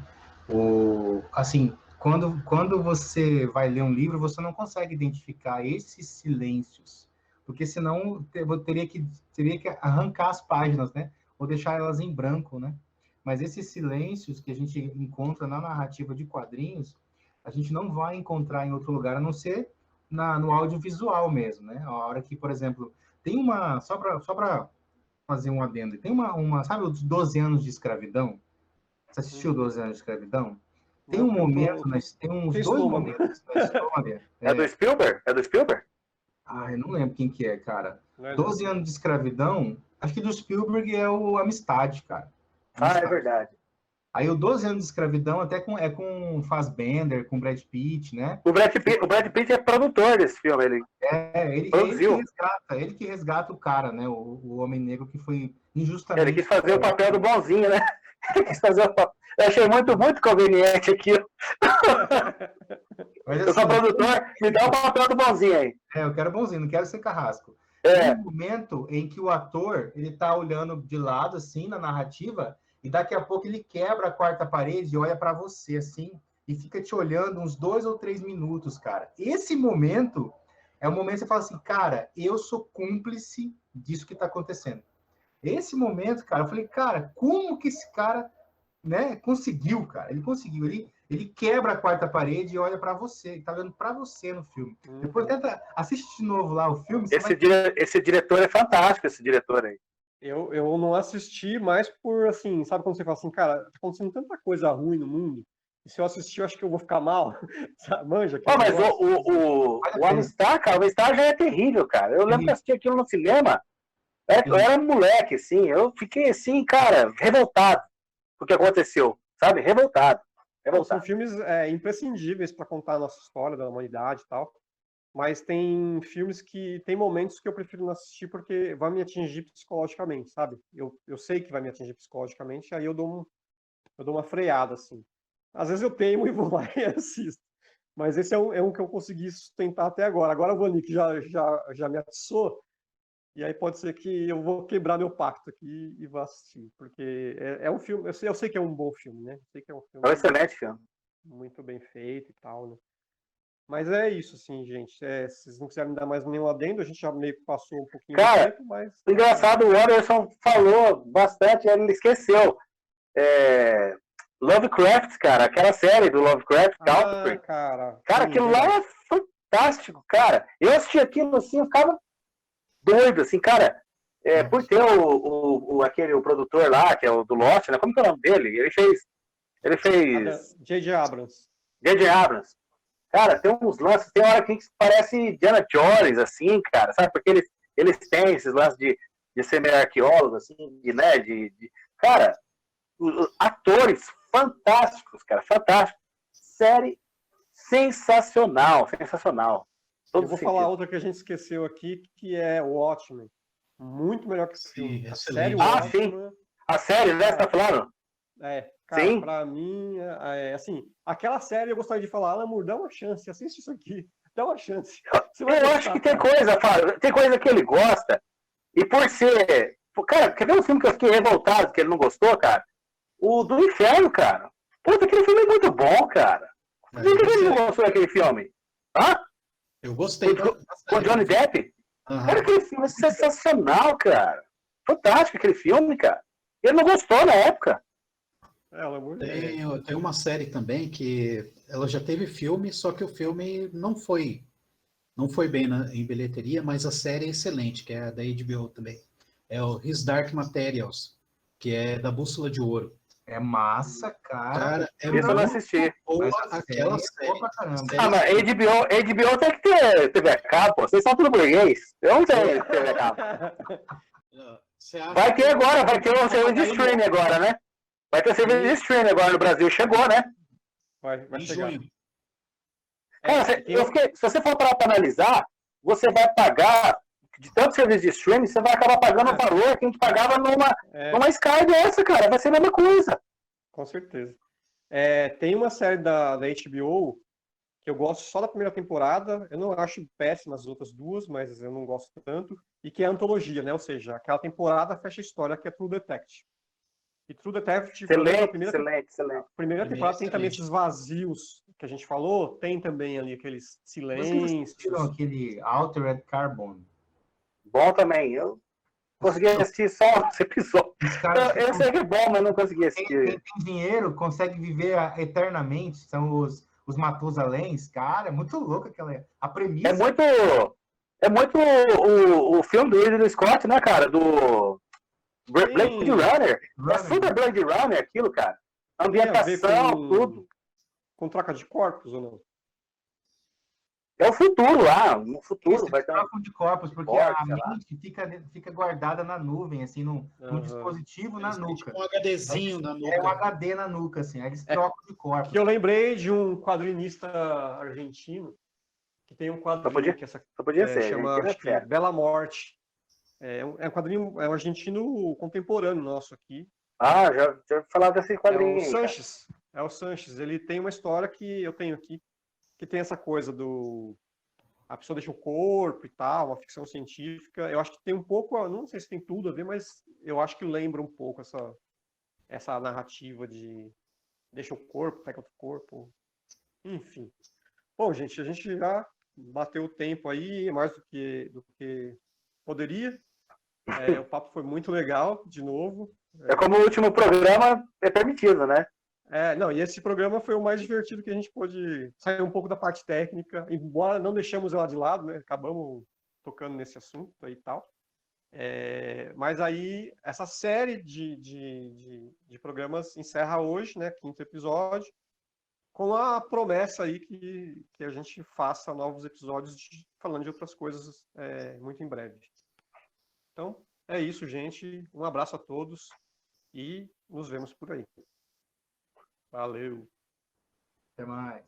Assim, quando você vai ler um livro, você não consegue identificar esses silêncios, porque senão teria que arrancar as páginas, né? Ou deixar elas em branco, né? Mas esses silêncios que a gente encontra na narrativa de quadrinhos, a gente não vai encontrar em outro lugar, a não ser no audiovisual mesmo, né? A hora que, por exemplo, tem uma... Só para fazer um adendo. Tem sabe os 12 anos de escravidão? Você assistiu 12 anos de escravidão? Tem um momento, tem uns dois momentos na história...
É do Spielberg? É do Spielberg?
Ah, eu não lembro quem que é, cara.
Né?
12 anos de escravidão, acho que do Spielberg é o Amistade, cara.
Ah, é verdade.
Aí o 12 anos de escravidão até com Fassbender, com Brad Pitt, né?
O Brad Pitt é produtor desse filme.
Ele que resgata o cara, né? O homem negro que foi injustamente...
Ele quis fazer o papel do bonzinho, né? Ele quis fazer o papel... Eu achei muito, muito conveniente aquilo.
Mas,
eu sou produtor, me dá o papel do bonzinho aí.
Eu quero bonzinho, não quero ser carrasco.
É.
Tem um momento em que o ator, ele tá olhando de lado, assim, na narrativa, e daqui a pouco ele quebra a quarta parede e olha para você, assim, e fica te olhando uns 2 ou 3 minutos, cara. Esse momento é o momento que você fala assim, cara, eu sou cúmplice disso que tá acontecendo. Esse momento, cara, eu falei, cara, como que esse cara, né, conseguiu, cara? Ele conseguiu, ele quebra a quarta parede e olha para você, ele tá olhando para você no filme. Depois assiste de novo lá o filme.
Esse diretor é fantástico, esse diretor aí.
Eu não assisti mais por, assim, sabe quando você fala assim, cara, tá acontecendo tanta coisa ruim no mundo, e se eu assistir, eu acho que eu vou ficar mal. Manja?
Mas o Amistad, cara, o Amistad já é terrível, cara. Eu lembro que eu assisti aquilo no cinema, eu era moleque, assim, eu fiquei, assim, cara, revoltado com o que aconteceu, sabe? Revoltado.
São filmes imprescindíveis para contar a nossa história da humanidade e tal. Mas tem filmes que tem momentos que eu prefiro não assistir porque vai me atingir psicologicamente, sabe? Eu sei que vai me atingir psicologicamente, aí eu dou uma freada, assim. Às vezes eu teimo e vou lá e assisto. Mas esse é um que eu consegui sustentar até agora. Agora o Vanik já me atiçou, e aí pode ser que eu vou quebrar meu pacto aqui e vou assistir. Porque é um filme, eu sei que é um bom filme, né? Eu sei que é um filme
um excelente filme.
Muito bem feito e tal, né? Mas é isso, assim, gente. Se vocês não quiserem me dar mais nenhum adendo, a gente já meio que passou um pouquinho do tempo, mas...
Engraçado, o Anderson falou bastante, ele esqueceu. Lovecraft, cara, aquela série do Lovecraft, Country.
Cara,
aquilo lá é fantástico, cara. Eu assisti aquilo assim, eu ficava doido, assim, cara. Por ter o produtor lá, que é o do Lost, né? Como que é o nome dele? Ele fez...
J.J. Abrams.
J.J. Abrams. Cara, tem uns lances, tem hora que parece Indiana Jones, assim, cara, sabe? Porque eles têm esses lances de ser meio arqueólogo, assim, né? Cara, atores fantásticos, cara, fantástico. Série sensacional.
Eu vou falar outra que a gente esqueceu aqui, que é o Watchmen. Muito melhor que esse filme.
Sim,
a série
Watchmen, sim. A série, né? Você tá falando?
Cara,
sim.
Pra mim, assim, aquela série eu gostaria de falar, Alan Moore, dá uma chance, assiste isso aqui, dá uma chance.
Eu acho que tem coisa que ele gosta, e por ser... Cara, quer ver um filme que eu fiquei revoltado, que ele não gostou, cara? O do Inferno, cara. Puta, aquele filme é muito bom, cara. Por que ele não gostou daquele filme? Hã?
Eu gostei.
Com Johnny Depp?
Uhum.
Cara, aquele filme é sensacional, cara. Fantástico aquele filme, cara. Ele não gostou na época.
Tem uma série também que ela já teve filme, só que o filme não foi bem em bilheteria, mas a série é excelente, que é da HBO também. É o His Dark Materials, que é da Bússola de Ouro.
É massa, cara.
Isso eu não assisti.
Boa aquela série.
Mas HBO tem que ter TV a cabo, pô. Vocês são tudo burguês. Eu não tenho TV a cabo. Vai ter agora, vai ter um serviço de streaming agora, né? Vai ter serviço de streaming agora no Brasil, chegou, né?
Vai
Em
chegar.
junho.
Cara, se você for parar para analisar, você vai pagar, de tanto serviço de streaming, você vai acabar pagando o valor que a gente pagava numa Sky dessa, cara. Vai ser a mesma coisa.
Com certeza. Tem uma série da HBO que eu gosto só da primeira temporada. Eu não acho péssimas as outras duas, mas eu não gosto tanto. E que é a antologia, né? Ou seja, aquela temporada fecha a história que é True Detective. E True Detective,
Excelente.
primeira temporada tem também esses vazios que a gente falou, tem também ali aqueles
Vocês
silêncios.
assistiram aquele Altered Carbon?
Bom também. Eu consegui assistir só esse episódio. Eu sei que é bom, mas não consegui assistir.
Quem tem dinheiro consegue viver eternamente. São os Matusaléns. Cara, é muito louco a premissa.
É muito o filme do Ridley Scott, né, cara? Do Blade Runner. É super Blade Runner aquilo, cara. Ambientação, tudo.
Com troca de corpos ou não?
É o futuro lá, no futuro.
Vai ter trocam de corpos, porque a mente fica guardada na nuvem, assim, num dispositivo na nuca.
Um HDzinho na nuca.
É um HD na nuca, assim, aí eles trocam de corpos.
Que eu lembrei de um quadrinista argentino que tem um quadrinho que chama Bela Morte. É um quadrinho, é um argentino contemporâneo nosso aqui.
Ah, já falava desse quadrinho.
É o Sanches. Ele tem uma história que eu tenho aqui, que tem essa coisa a pessoa deixa o corpo e tal, uma ficção científica. Eu acho que tem um pouco, não sei se tem tudo a ver, mas eu acho que lembra um pouco essa narrativa de deixa o corpo, pega outro corpo. Enfim. Bom, gente, a gente já bateu o tempo aí, mais do que poderia. O papo foi muito legal, de novo.
Como o último programa é permitido, né?
Não, e esse programa foi o mais divertido que a gente pôde sair um pouco da parte técnica, embora não deixemos ela de lado, né? Acabamos tocando nesse assunto aí e tal. Mas aí, essa série de programas encerra hoje, né? 5º episódio, com a promessa aí que a gente faça novos episódios falando de outras coisas muito em breve. Então, é isso, gente. Um abraço a todos e nos vemos por aí. Valeu.
Até mais.